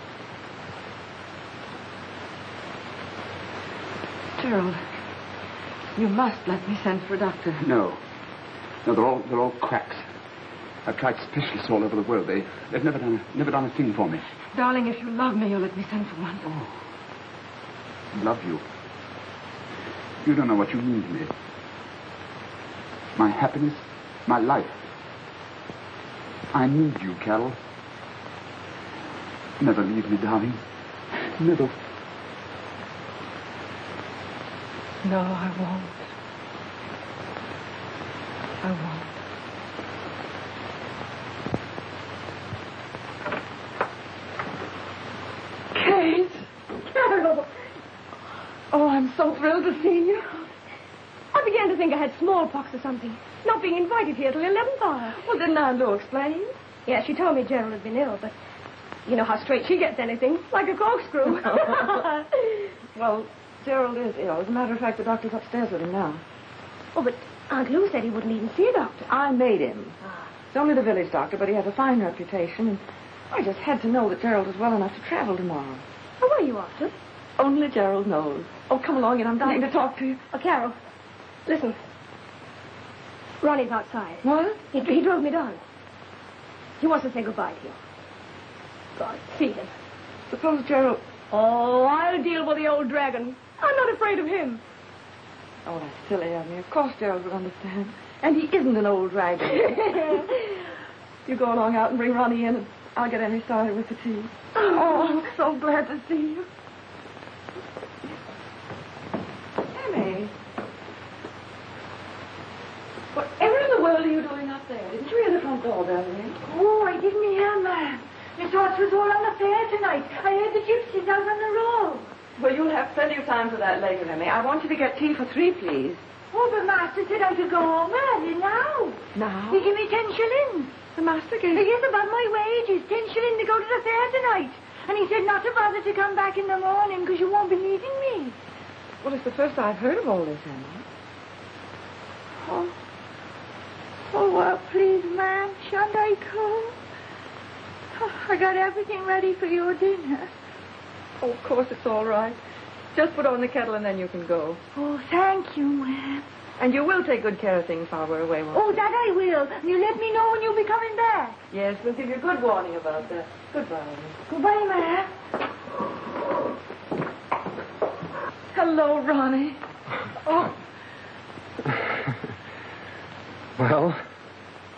Gerald, you must let me send for a doctor. No. No, they're all cracks. I've tried specialists all over the world. They've never done a thing for me. Darling, if you love me, you'll let me send for one. Oh. Love you. You don't know what you mean to me. My happiness, my life. I need you, Carol. Never leave me, darling. Never. No, I won't. I won't. Kate! Carol! Oh, I'm so thrilled to see you. I began to think I had smallpox or something. Not being invited here till the 11th hour. Well, didn't Aunt Lou explain? Yeah, she told me Gerald had been ill, but you know how straight she gets anything. Like a corkscrew. Well, Gerald is ill. As a matter of fact, the doctor's upstairs with him now. Oh, but Aunt Lou said he wouldn't even see a doctor. I made him. It's only the village doctor, but he has a fine reputation, and I just had to know that Gerald was well enough to travel tomorrow. Oh, where are you off to? Only Gerald knows. Oh, come along in. I'm dying to talk to you. Oh, Carol, listen. Ronnie's outside. What? He drove me down. He wants to say goodbye to you. God, see him. Suppose Gerald... Oh, I'll deal with the old dragon. I'm not afraid of him. Oh, that's silly of me. Of course Gerald would understand. And he isn't an old dragon. You go along out and bring Ronnie in, and I'll get Emmy started with the tea. Oh, I'm so glad to see you. Emmy. Whatever in the world are you doing up there? Didn't you hear the front door bell ring? Oh, I didn't hear, ma'am. I thought it was all on the fair tonight. I heard the gypsies out on the road. Well, you'll have plenty of time for that later, Emmy. I want you to get tea for 3, please. Oh, but Master said I could go home early now. Now? He gave me 10 shillings. The master gave... Yes, about my wages. 10 shillings to go to the fair tonight. And he said not to bother to come back in the morning because you won't be needing me. Well, it's the first I've heard of all this, Emmy. Oh. Oh, well, please, ma'am, shan't I go? Oh, I got everything ready for your dinner. Oh, of course it's all right. Just put on the kettle and then you can go. Oh, thank you, ma'am. And you will take good care of things while we're away, won't you? Oh, that I will. You let me know when you'll be coming back. Yes, we'll give you good warning about that. Goodbye, Emmy. Goodbye, ma'am. Hello, Ronnie. Oh. Well?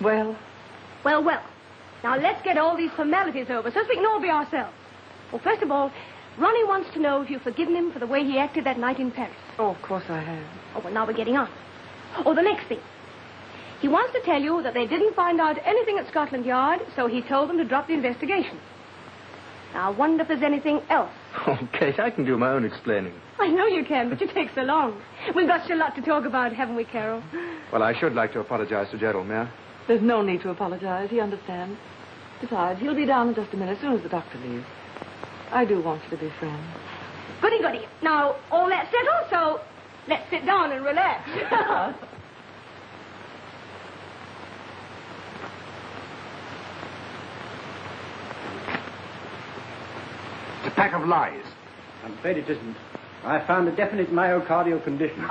Well, Well. Now, let's get all these formalities over so we can all be ourselves. Well, first of all, Ronnie wants to know if you've forgiven him for the way he acted that night in Paris. oh, of course I have. Oh, well, now we're getting on. Oh, the next thing. He wants to tell you that they didn't find out anything at Scotland Yard, so he told them to drop the investigation. Now, I wonder if there's anything else. Oh, Kate, I can do my own explaining. I know you can, but you take so long. We've got a lot to talk about, haven't we, Carol? Well, I should like to apologize to Gerald, may I? There's no need to apologize. He understands. Besides, he'll be down in just a minute as soon as the doctor leaves. I do want you to be friends. Goody, goody. Now, all that's settled, so let's sit down and relax. It's a pack of lies. I'm afraid it isn't. I found a definite myocardial condition.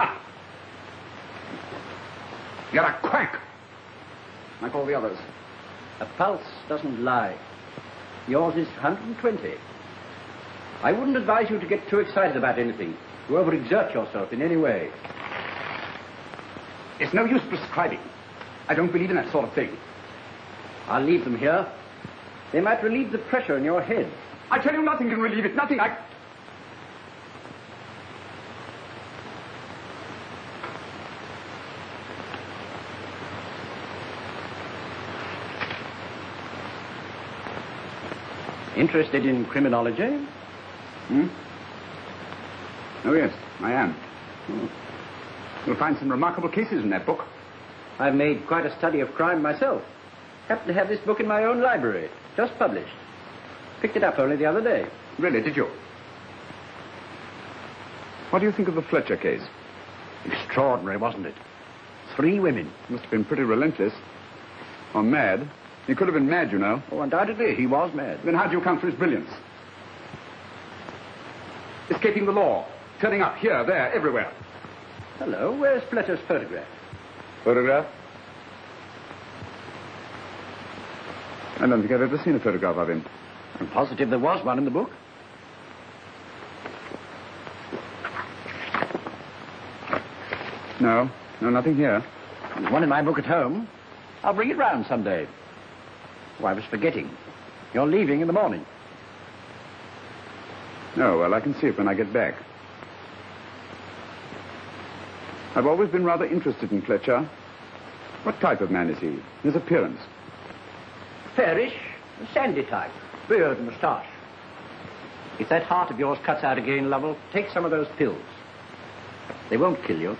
You're a quack. Like all the others. A pulse doesn't lie. Yours is 120. I wouldn't advise you to get too excited about anything, to overexert yourself in any way. It's no use prescribing. I don't believe in that sort of thing. I'll leave them here. They might relieve the pressure in your head. I tell you, nothing can relieve it. Nothing. Interested in criminology? Oh, yes, I am. You'll find some remarkable cases in that book. I've made quite a study of crime myself. Happen to have this book in my own library, just published. Picked it up only the other day. Really, did you? What do you think of the Fletcher case? Extraordinary, wasn't it? 3 women. Must have been pretty relentless. Or mad. He could have been mad, you know. Oh, undoubtedly, he was mad. Then how do you account for his brilliance? Escaping the law. Turning up here, there, everywhere. Hello, where's Fletcher's photograph? Photograph? I don't think I've ever seen a photograph of him. I'm positive there was one in the book. No, nothing here. There's one in my book at home. I'll bring it round someday. Oh, I was forgetting. You're leaving in the morning. Oh, well, I can see it when I get back. I've always been rather interested in Fletcher. What type of man is he? His appearance? Fairish, sandy type. Beard and moustache. If that heart of yours cuts out again, Lovell, take some of those pills. They won't kill you.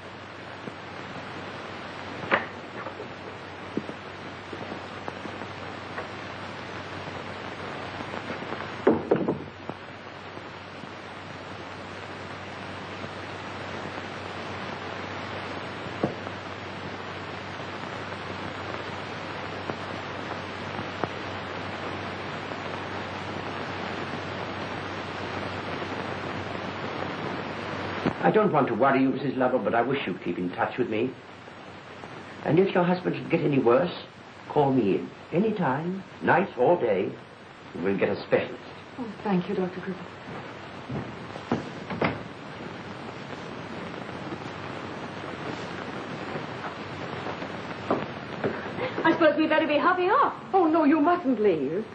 I don't want to worry you, Mrs. Lovell, but I wish you'd keep in touch with me. And if your husband should get any worse, call me in. Any time, night or day, and we'll get a specialist. Oh, thank you, Dr. Cripple. I suppose we'd better be hurrying off. Oh, no, you mustn't leave.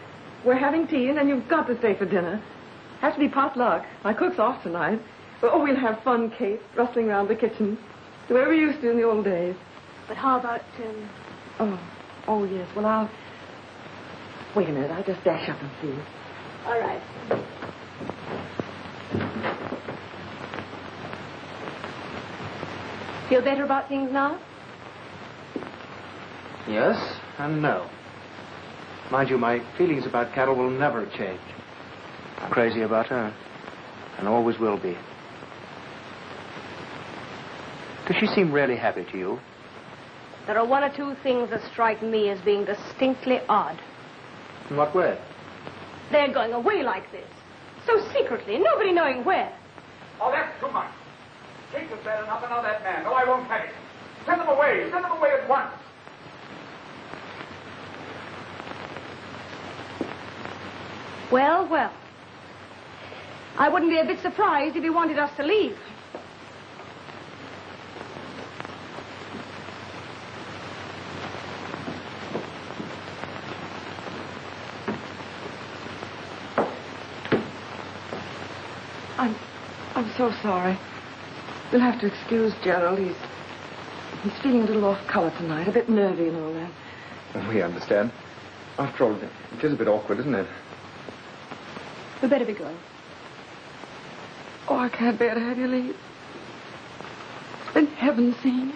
We're having tea, and then you've got to stay for dinner. Has to be potluck. My cook's off tonight. Oh, we'll have fun, Kate, rustling around the kitchen, the way we used to in the old days. But how about, Oh, yes. Well, I'll... Wait a minute. I'll just dash up and see you. All right. Feel better about things now? Yes and no. Mind you, my feelings about Carol will never change. I'm crazy about her, and always will be. Does she seem really happy to you? There are 1 or 2 things that strike me as being distinctly odd. In what way? They're going away like this. So secretly, nobody knowing where. Oh, that's too much. Jacob's bad enough to know that man. No, I won't have it. Send them away. Send them away at once. Well, well. I wouldn't be a bit surprised if he wanted us to leave. I'm so sorry. You'll have to excuse Gerald. He's feeling a little off color tonight, a bit nervy and all that. We understand. After all, it is a bit awkward, isn't it? We better be going. Oh, I can't bear to have you leave. It's been heaven seeing you.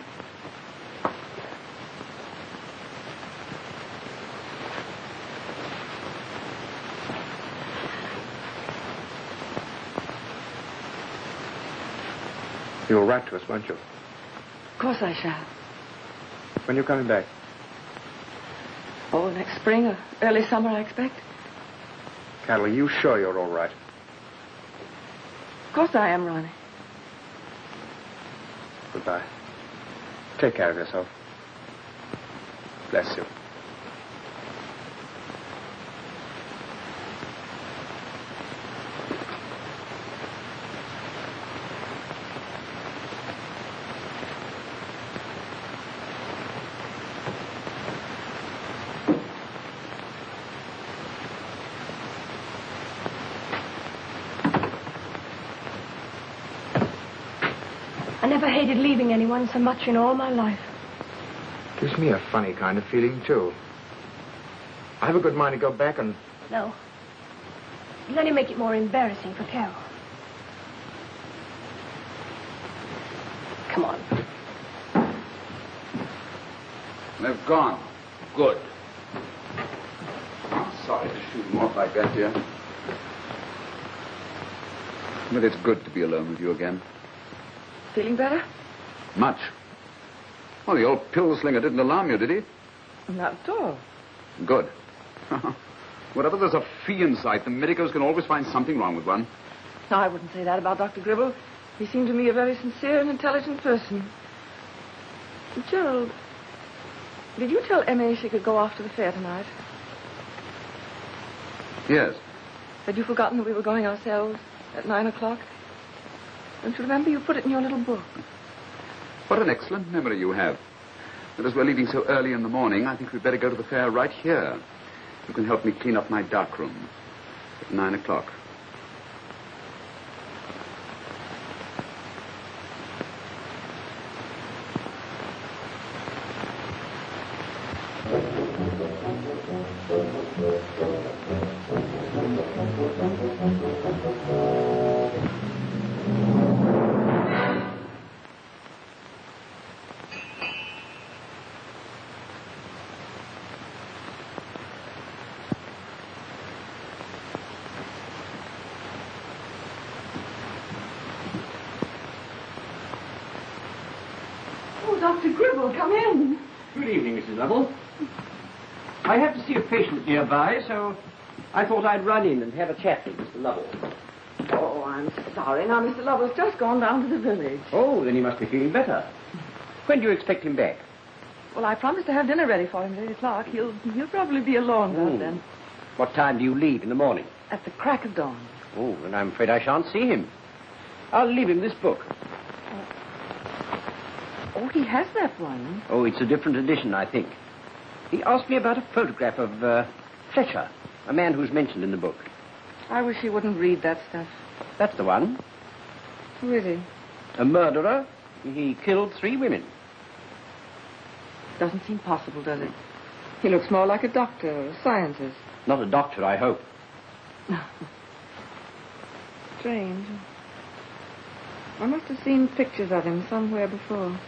You'll write to us, won't you? Of course I shall. When are you coming back? Oh, next spring or early summer, I expect. Carol, are you sure you're all right? Of course I am, Ronnie. Goodbye. Take care of yourself. Bless you. I never hated leaving anyone so much in all my life. Gives me a funny kind of feeling, too. I have a good mind to go back and... No. It'll only make it more embarrassing for Carol. Come on. They've gone. Good. I'm sorry to shoot them off like that, dear. But it's good to be alone with you again. Feeling better? Much. Well, the old pill slinger didn't alarm you, did he? Not at all. Good. Whatever there's a fee in sight, the medicos can always find something wrong with one. No, I wouldn't say that about Dr. Gribble. He seemed to me a very sincere and intelligent person. Gerald, did you tell Emmy she could go off to the fair tonight? Yes. Had you forgotten that we were going ourselves at 9 o'clock? Don't you remember? You put it in your little book. What an excellent memory you have. But as we're leaving so early in the morning, I think we'd better go to the fair right here. You can help me clean up my darkroom at 9 o'clock. Dr. Gribble, come in. Good evening, Mrs. Lovell. I have to see a patient nearby, so I thought I'd run in and have a chat with Mr. Lovell. Oh, I'm sorry. Now, Mr. Lovell's just gone down to the village. Oh, then he must be feeling better. When do you expect him back? Well, I promised to have dinner ready for him at 8 o'clock. He'll probably be alone by then. What time do you leave in the morning? At the crack of dawn. Oh, then I'm afraid I shan't see him. I'll leave him this book. Oh, he has that one. Oh, it's a different edition, I think. He asked me about a photograph of Fletcher, a man who's mentioned in the book. I wish he wouldn't read that stuff. That's the one. Who is he? A murderer. He killed 3 women. Doesn't seem possible, does it? He looks more like a doctor or a scientist. Not a doctor, I hope. Strange. I must have seen pictures of him somewhere before.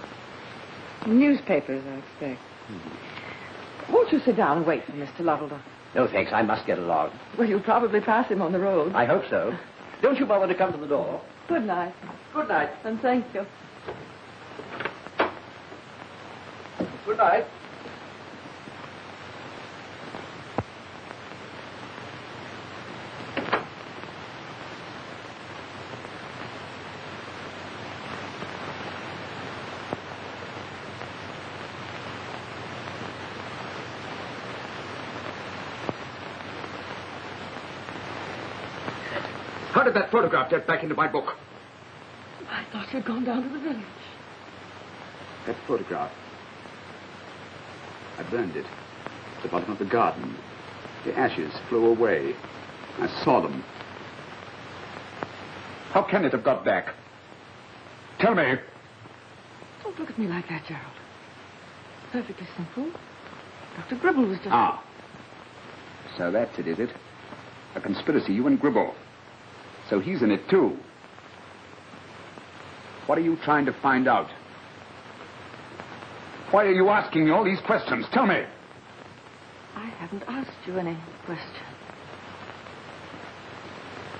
Newspapers, I expect. Won't you sit down and wait for Mr. Lovell? No, thanks. I must get along. Well, you'll probably pass him on the road. I hope so. Don't you bother to come to the door. Good night. Good night. And thank you. Good night. How did that photograph get back into my book? I thought you'd gone down to the village. That photograph. I burned it at the bottom of the garden. The ashes flew away. I saw them. How can it have got back? Tell me. Don't look at me like that, Gerald. Perfectly simple. Dr. Gribble was just... Ah. So that's it, is it? A conspiracy, you and Gribble. So he's in it, too. What are you trying to find out? Why are you asking me all these questions? Tell me. I haven't asked you any questions.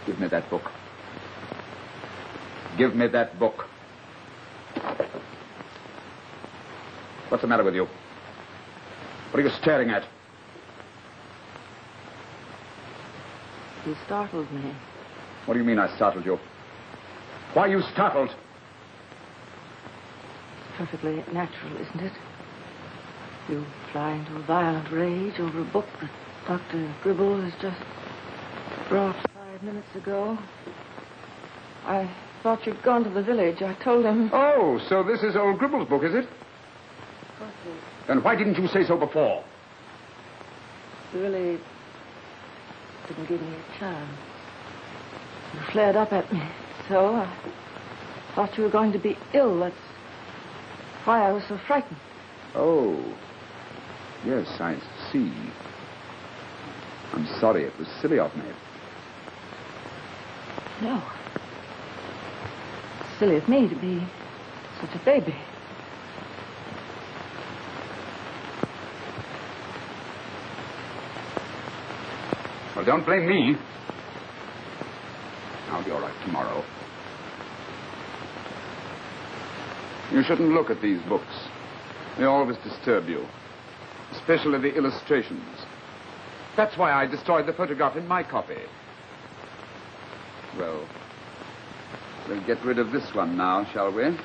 Give me that book. Give me that book. What's the matter with you? What are you staring at? You startled me. What do you mean I startled you? Why are you startled? Perfectly natural, isn't it? You fly into a violent rage over a book that Dr. Gribble has just brought 5 minutes ago. I thought you'd gone to the village. I told him. Oh, so this is old Gribble's book, is it? Then why didn't you say so before? You really didn't give me a chance. You flared up at me. So I thought you were going to be ill. That's why I was so frightened. Oh. Yes, I see. I'm sorry. It was silly of me. No. It's silly of me to be such a baby. Well, don't blame me. I'll be all right tomorrow. You shouldn't look at these books. They always disturb you. Especially the illustrations. That's why I destroyed the photograph in my copy. Well, we'll get rid of this one now, shall we?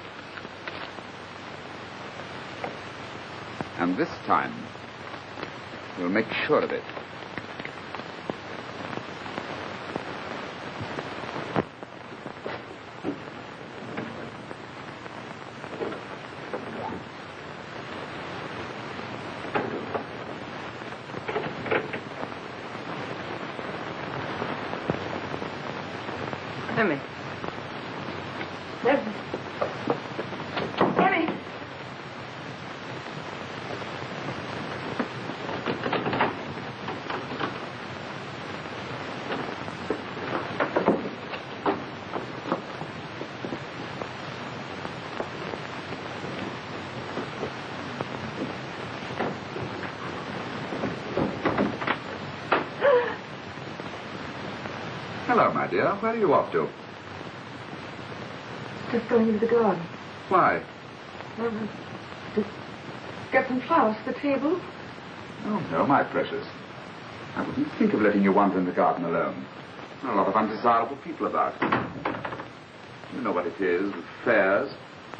And this time, we'll make sure of it. Emmy. Emmy. Emmy. Hello, my dear. Where are you off to? Just going into the garden. Why? To get some flowers for the table. Oh, no, my precious. I wouldn't think of letting you wander in the garden alone. There are a lot of undesirable people about. You know what it is, with fairs,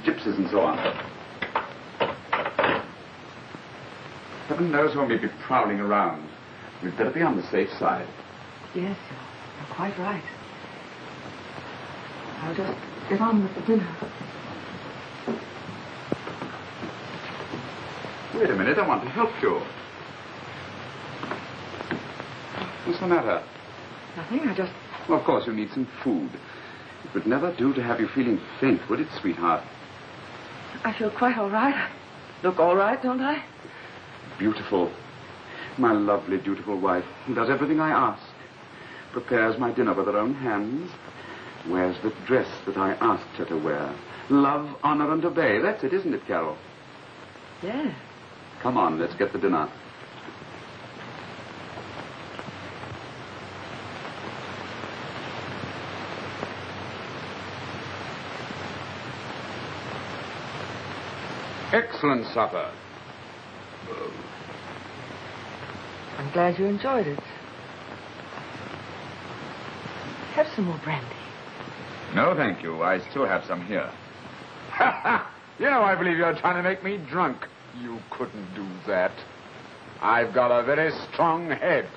gypsies and so on. Heaven knows who may be prowling around. We'd better be on the safe side. Yes, you're quite right. I'll just get on with the dinner. Wait a minute, I want to help you. What's the matter? Nothing, I just... Well, of course, you need some food. It would never do to have you feeling faint, would it, sweetheart? I feel quite all right. I look all right, don't I? Beautiful. My lovely, beautiful wife, who does everything I ask. Prepares my dinner with her own hands. Wears the dress that I asked her to wear. Love, honor, and obey. That's it, isn't it, Carol? Yes. Come on, let's get the dinner. Excellent supper. I'm glad you enjoyed it. Have some more brandy. No, thank you. I still have some here. You know, I believe you're trying to make me drunk. You couldn't do that. I've got a very strong head.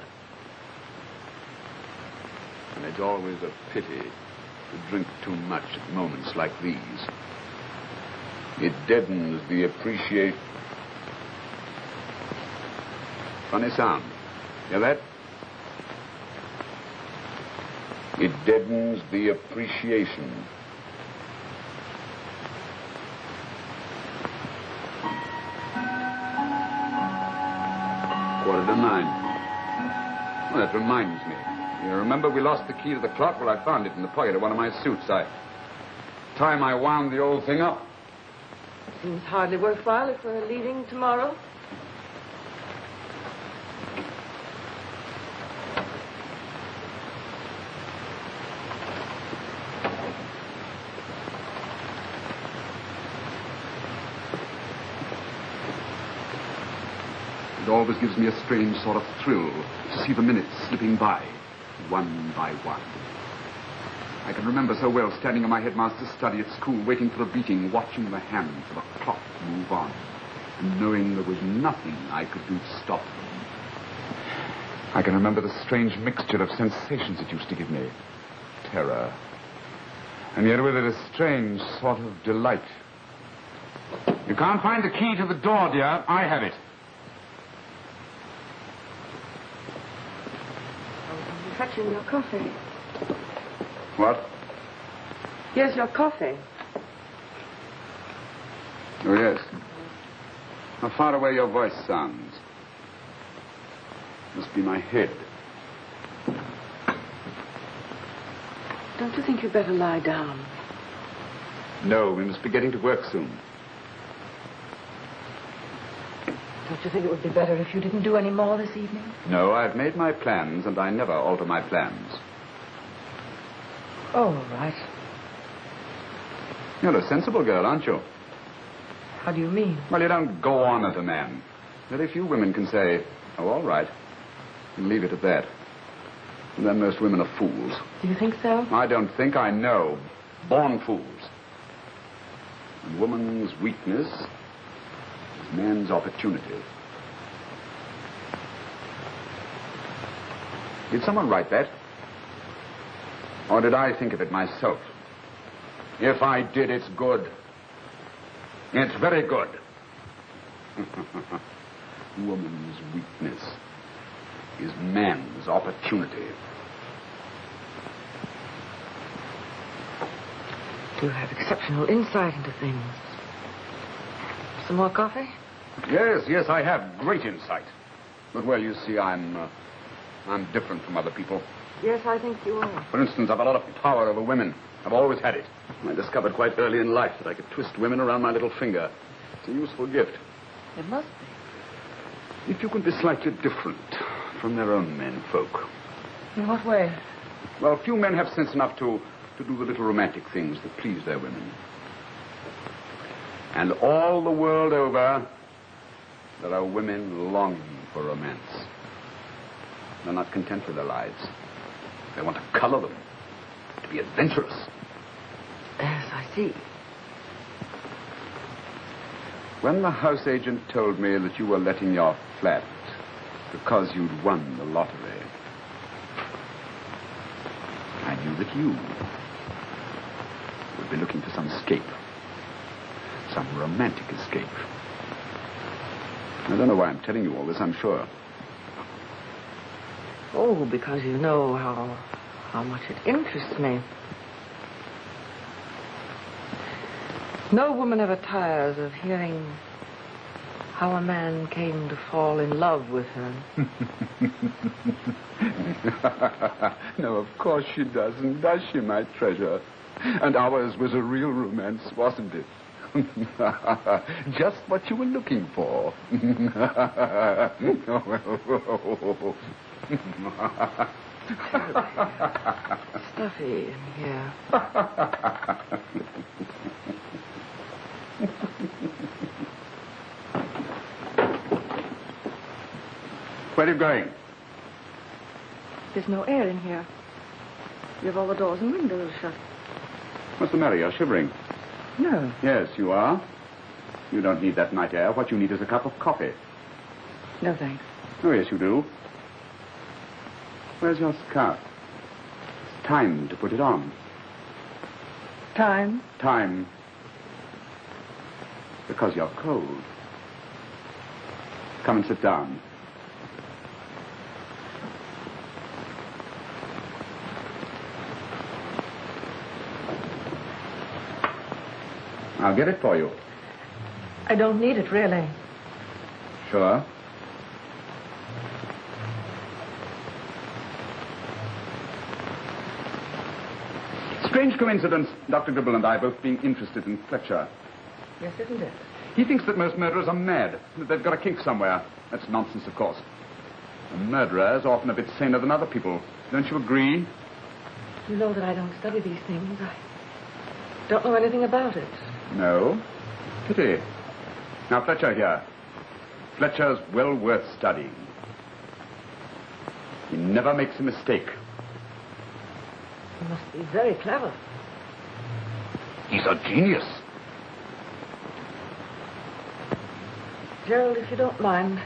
And it's always a pity to drink too much at moments like these. It deadens the appreciation. Funny sound. Hear that? It deadens the appreciation. Quarter to 9. Well, that reminds me. You remember we lost the key to the clock? Well, I found it in the pocket of one of my suits. Time I wound the old thing up. Seems hardly worthwhile if we're leaving tomorrow. always gives me a strange sort of thrill to see the minutes slipping by, one by one. I can remember so well standing in my headmaster's study at school, waiting for a beating, watching the hands of a clock move on, and knowing there was nothing I could do to stop them. I can remember the strange mixture of sensations it used to give me. Terror. And yet with it a strange sort of delight. You can't find the key to the door, dear. I have it. I'm fetching your coffee. What? Here's your coffee. Oh, yes. How far away your voice sounds. Must be my head. Don't you think you'd better lie down? No, we must be getting to work soon. Don't you think it would be better if you didn't do any more this evening? No, I've made my plans, and I never alter my plans. Oh, all right. You're a sensible girl, aren't you? How do you mean? Well, you don't go on at a man. Very few women can say, oh, all right, and leave it at that. And then most women are fools. Do you think so? I don't think, I know. Born fools. And woman's weakness is man's opportunity. Did someone write that? Or did I think of it myself? If I did, it's good. It's very good. Woman's weakness is man's opportunity. You have exceptional insight into things. Some more coffee? Yes, I have great insight. But, well, you see, I'm different from other people. Yes, I think you are. For instance, I've a lot of power over women. I've always had it. I discovered quite early in life that I could twist women around my little finger. It's a useful gift. It must be. If you can be slightly different from their own men folk. In what way? Well, few men have sense enough to do the little romantic things that please their women. And all the world over, there are women longing for romance. They're not content with their lives. They want to color them, to be adventurous. Yes, I see. When the house agent told me that you were letting your flat because you'd won the lottery, I knew that you would be looking for some escape. Some romantic escape. I don't know why I'm telling you all this, I'm sure. Oh, because you know how much it interests me. No woman ever tires of hearing how a man came to fall in love with her. No, of course she doesn't, does she, my treasure? And ours was a real romance, wasn't it? Just what you were looking for. Stuffy in here. Where are you going? There's no air in here. You have all the doors and windows shut. What's the matter? You're shivering. No. Yes, you are. You don't need that night air. What you need is a cup of coffee. No, thanks. Oh, yes, you do. Where's your scarf? It's time to put it on. Time? Time. Because you're cold. Come and sit down. I'll get it for you. I don't need it, really. Sure. Strange coincidence, Dr. Gribble and I both being interested in Fletcher. Yes, isn't it? He thinks that most murderers are mad, that they've got a kink somewhere. That's nonsense, of course. A murderer is often a bit saner than other people. Don't you agree? You know that I don't study these things. I don't know anything about it. No? Pity. Now, Fletcher here. Fletcher's well worth studying. He never makes a mistake. He must be very clever. He's a genius. Gerald, if you don't mind,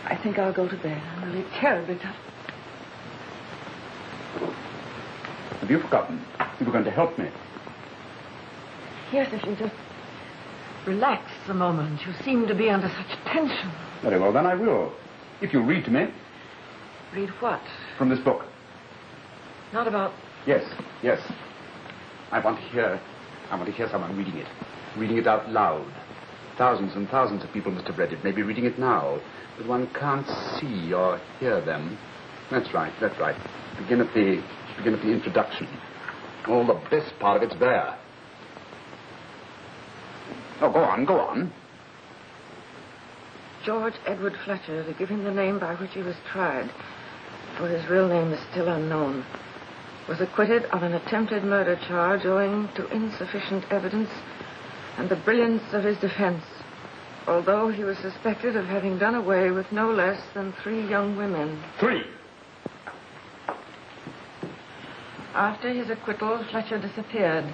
I think I'll go to bed. I'm really terribly tired. Have you forgotten? You were going to help me. Yes, if you just relax a moment. You seem to be under such tension. Very well, then I will. If you'll read to me. Read what? From this book. Not about... Yes. I want to hear someone reading it. Reading it out loud. Thousands and thousands of people must have read it, maybe reading it now. But one can't see or hear them. That's right. Begin at the introduction. All the best part of it's there. Oh, go on. George Edward Fletcher, to give him the name by which he was tried, for his real name is still unknown, was acquitted of an attempted murder charge owing to insufficient evidence and the brilliance of his defense, although he was suspected of having done away with no less than 3 young women. 3? After his acquittal, Fletcher disappeared,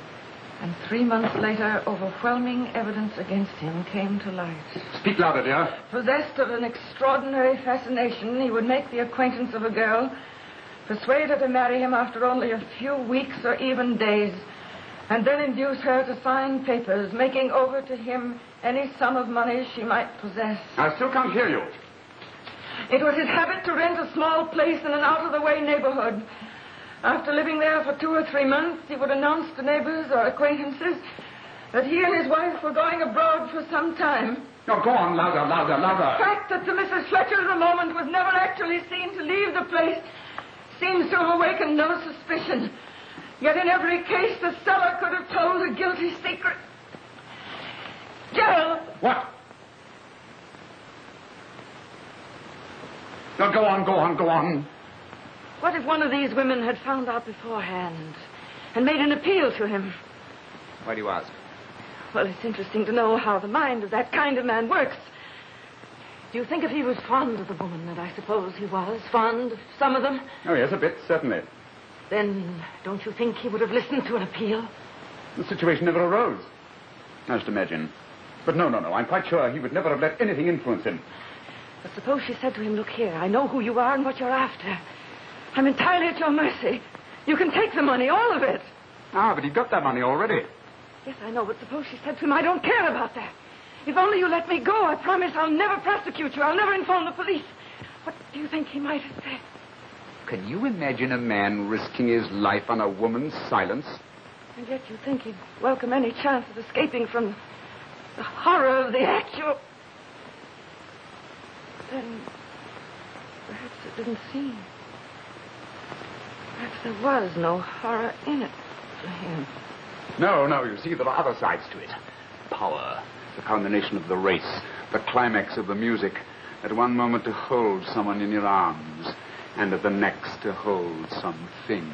and 3 months later, overwhelming evidence against him came to light. Speak louder, dear. Possessed of an extraordinary fascination, he would make the acquaintance of a girl, persuade her to marry him after only a few weeks or even days, and then induce her to sign papers, making over to him any sum of money she might possess. I still can't hear you. It was his habit to rent a small place in an out-of-the-way neighborhood. After living there for 2 or 3 months, he would announce to neighbors or acquaintances that he and his wife were going abroad for some time. No, go on, louder. The fact that to Mrs. Fletcher the moment was never actually seen to leave the place seems to have awakened no suspicion. Yet in every case, the seller could have told a guilty secret. Gerald! What? No, go on. What if one of these women had found out beforehand and made an appeal to him? Why do you ask? Well, it's interesting to know how the mind of that kind of man works. Do you think if he was fond of the woman that I suppose he was, fond of some of them? Oh, yes, a bit, certainly. Then don't you think he would have listened to an appeal? The situation never arose. I should imagine. But no. I'm quite sure he would never have let anything influence him. But suppose she said to him, look here, I know who you are and what you're after. I'm entirely at your mercy. You can take the money, all of it. Ah, but he got that money already. Yes, I know, but suppose she said to him, I don't care about that. If only you let me go, I promise I'll never prosecute you. I'll never inform the police. What do you think he might have said? Can you imagine a man risking his life on a woman's silence? And yet you think he'd welcome any chance of escaping from the horror of the actual... Then perhaps it didn't seem. Perhaps there was no horror in it for him. No, you see, there are other sides to it. Power, the culmination of the race, the climax of the music. At one moment to hold someone in your arms, and at the next to hold something.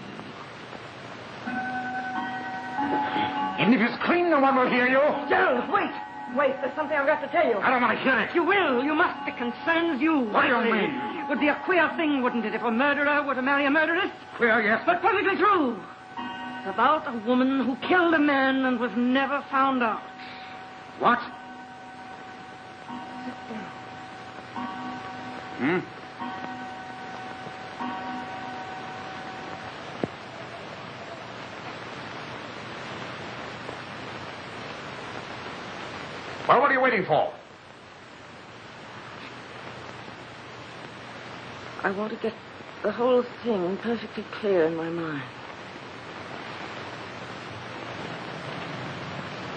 Even if you scream, no one will hear you. Gerald, wait, there's something I've got to tell you. I don't want to hear it. You will, you must. It concerns you. What do you mean? It would be a queer thing, wouldn't it, if a murderer were to marry a murderess? Queer, yes. But perfectly true. It's about a woman who killed a man and was never found out. What? Hmm? Well, what are you waiting for? I want to get the whole thing perfectly clear in my mind.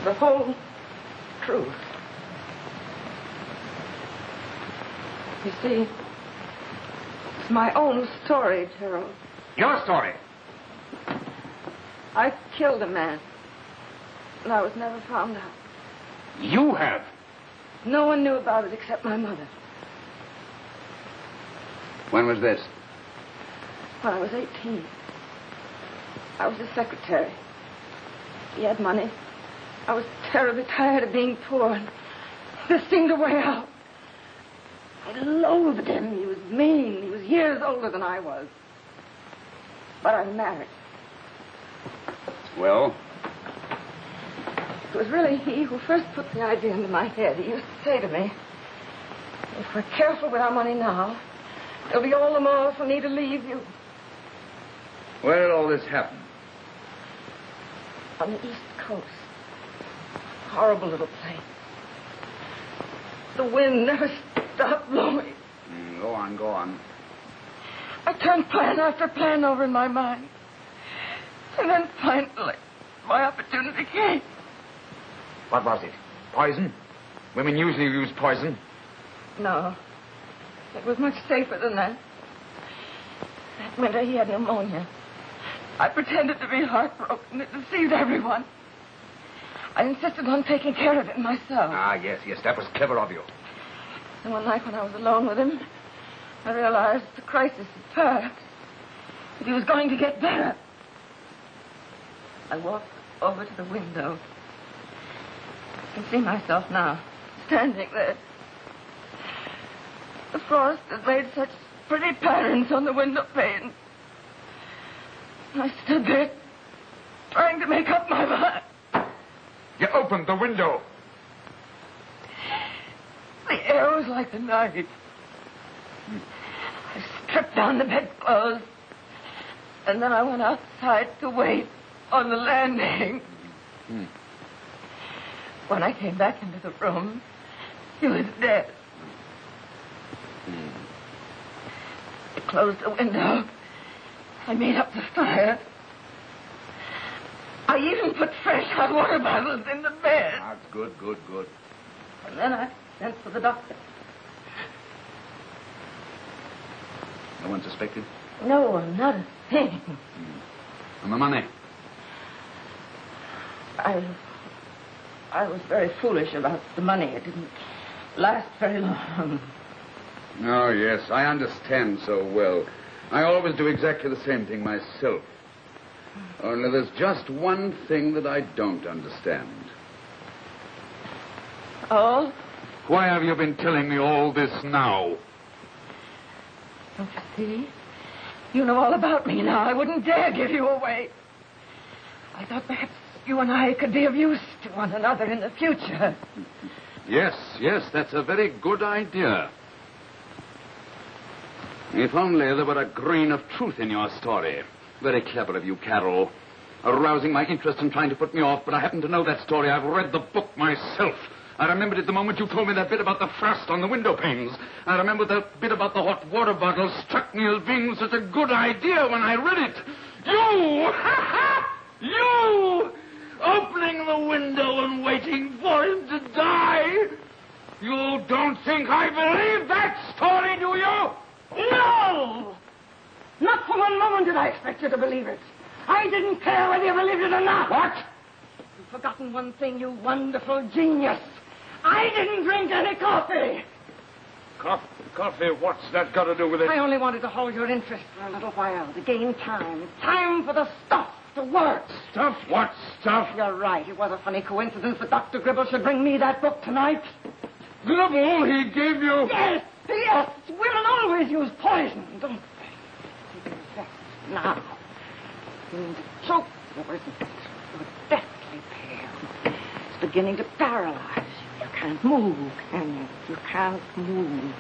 The whole truth. You see, it's my own story, Gerald. Your story. I killed a man, and I was never found out. You have. No one knew about it except my mother. When was this? When I was 18. I was his secretary. He had money. I was terribly tired of being poor, and this seemed a way out. I loathed him. He was mean. He was years older than I was. But I married. Well? It was really he who first put the idea into my head. He used to say to me, if we're careful with our money now, there'll be all the more for me to leave you. Where did all this happen? On the East Coast. Horrible little place. The wind never stopped blowing. Go on. I turned plan after plan over in my mind. And then finally, my opportunity came. What was it? Poison? Women usually use poison. No. It was much safer than that. That winter he had pneumonia. I pretended to be heartbroken. It deceived everyone. I insisted on taking care of it myself. Ah, yes, that was clever of you. And one night when I was alone with him, I realized the crisis had passed. That he was going to get better. I walked over to the window. I can see myself now, standing there. The frost had made such pretty patterns on the window panes. I stood there, trying to make up my mind. You opened the window. The air was like a knife. I stripped down the bedclothes, and then I went outside to wait on the landing. When I came back into the room, he was dead. I closed the window. I made up the fire. I even put fresh hot water bottles in the bed. That's good. And then I sent for the doctor. No one suspected? No one, not a thing. And the money? I was very foolish about the money. It didn't last very long. Oh, yes, I understand so well. I always do exactly the same thing myself. Only there's just one thing that I don't understand. Oh? Why have you been telling me all this now? Don't you see? You know all about me now. I wouldn't dare give you away. I thought perhaps you and I could be of use to one another in the future. Yes, that's a very good idea. If only there were a grain of truth in your story. Very clever of you, Carol. Arousing my interest and trying to put me off, but I happen to know that story. I've read the book myself. I remembered it the moment you told me that bit about the frost on the window panes. I remember that bit about the hot water bottle struck me as being such a good idea when I read it. You! You! Opening the window and waiting for him to die! You don't think I believe that story, do you? No! Not for one moment did I expect you to believe it. I didn't care whether you believed it or not. What? You've forgotten one thing, you wonderful genius. I didn't drink any coffee. Coffee? What's that got to do with it? I only wanted to hold your interest for a little while, to gain time. Time for the stuff to work. Stuff? What stuff? You're right. It was a funny coincidence that Dr. Gribble should bring me that book tonight. Gribble? He gave you... Yes. Women always use poison, don't they? Now. Choke yours. You're deathly pale. It's beginning to paralyze you. You can't move, can you? You can't move.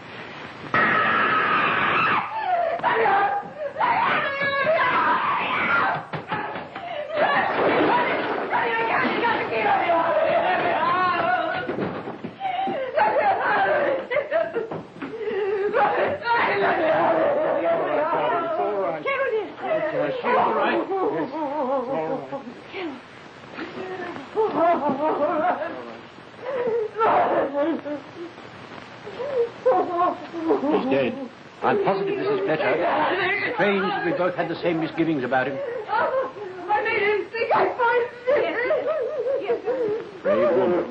She's all right. He's dead. I'm positive this is better. Strange that we both had the same misgivings about him. I made him think I find Brave woman.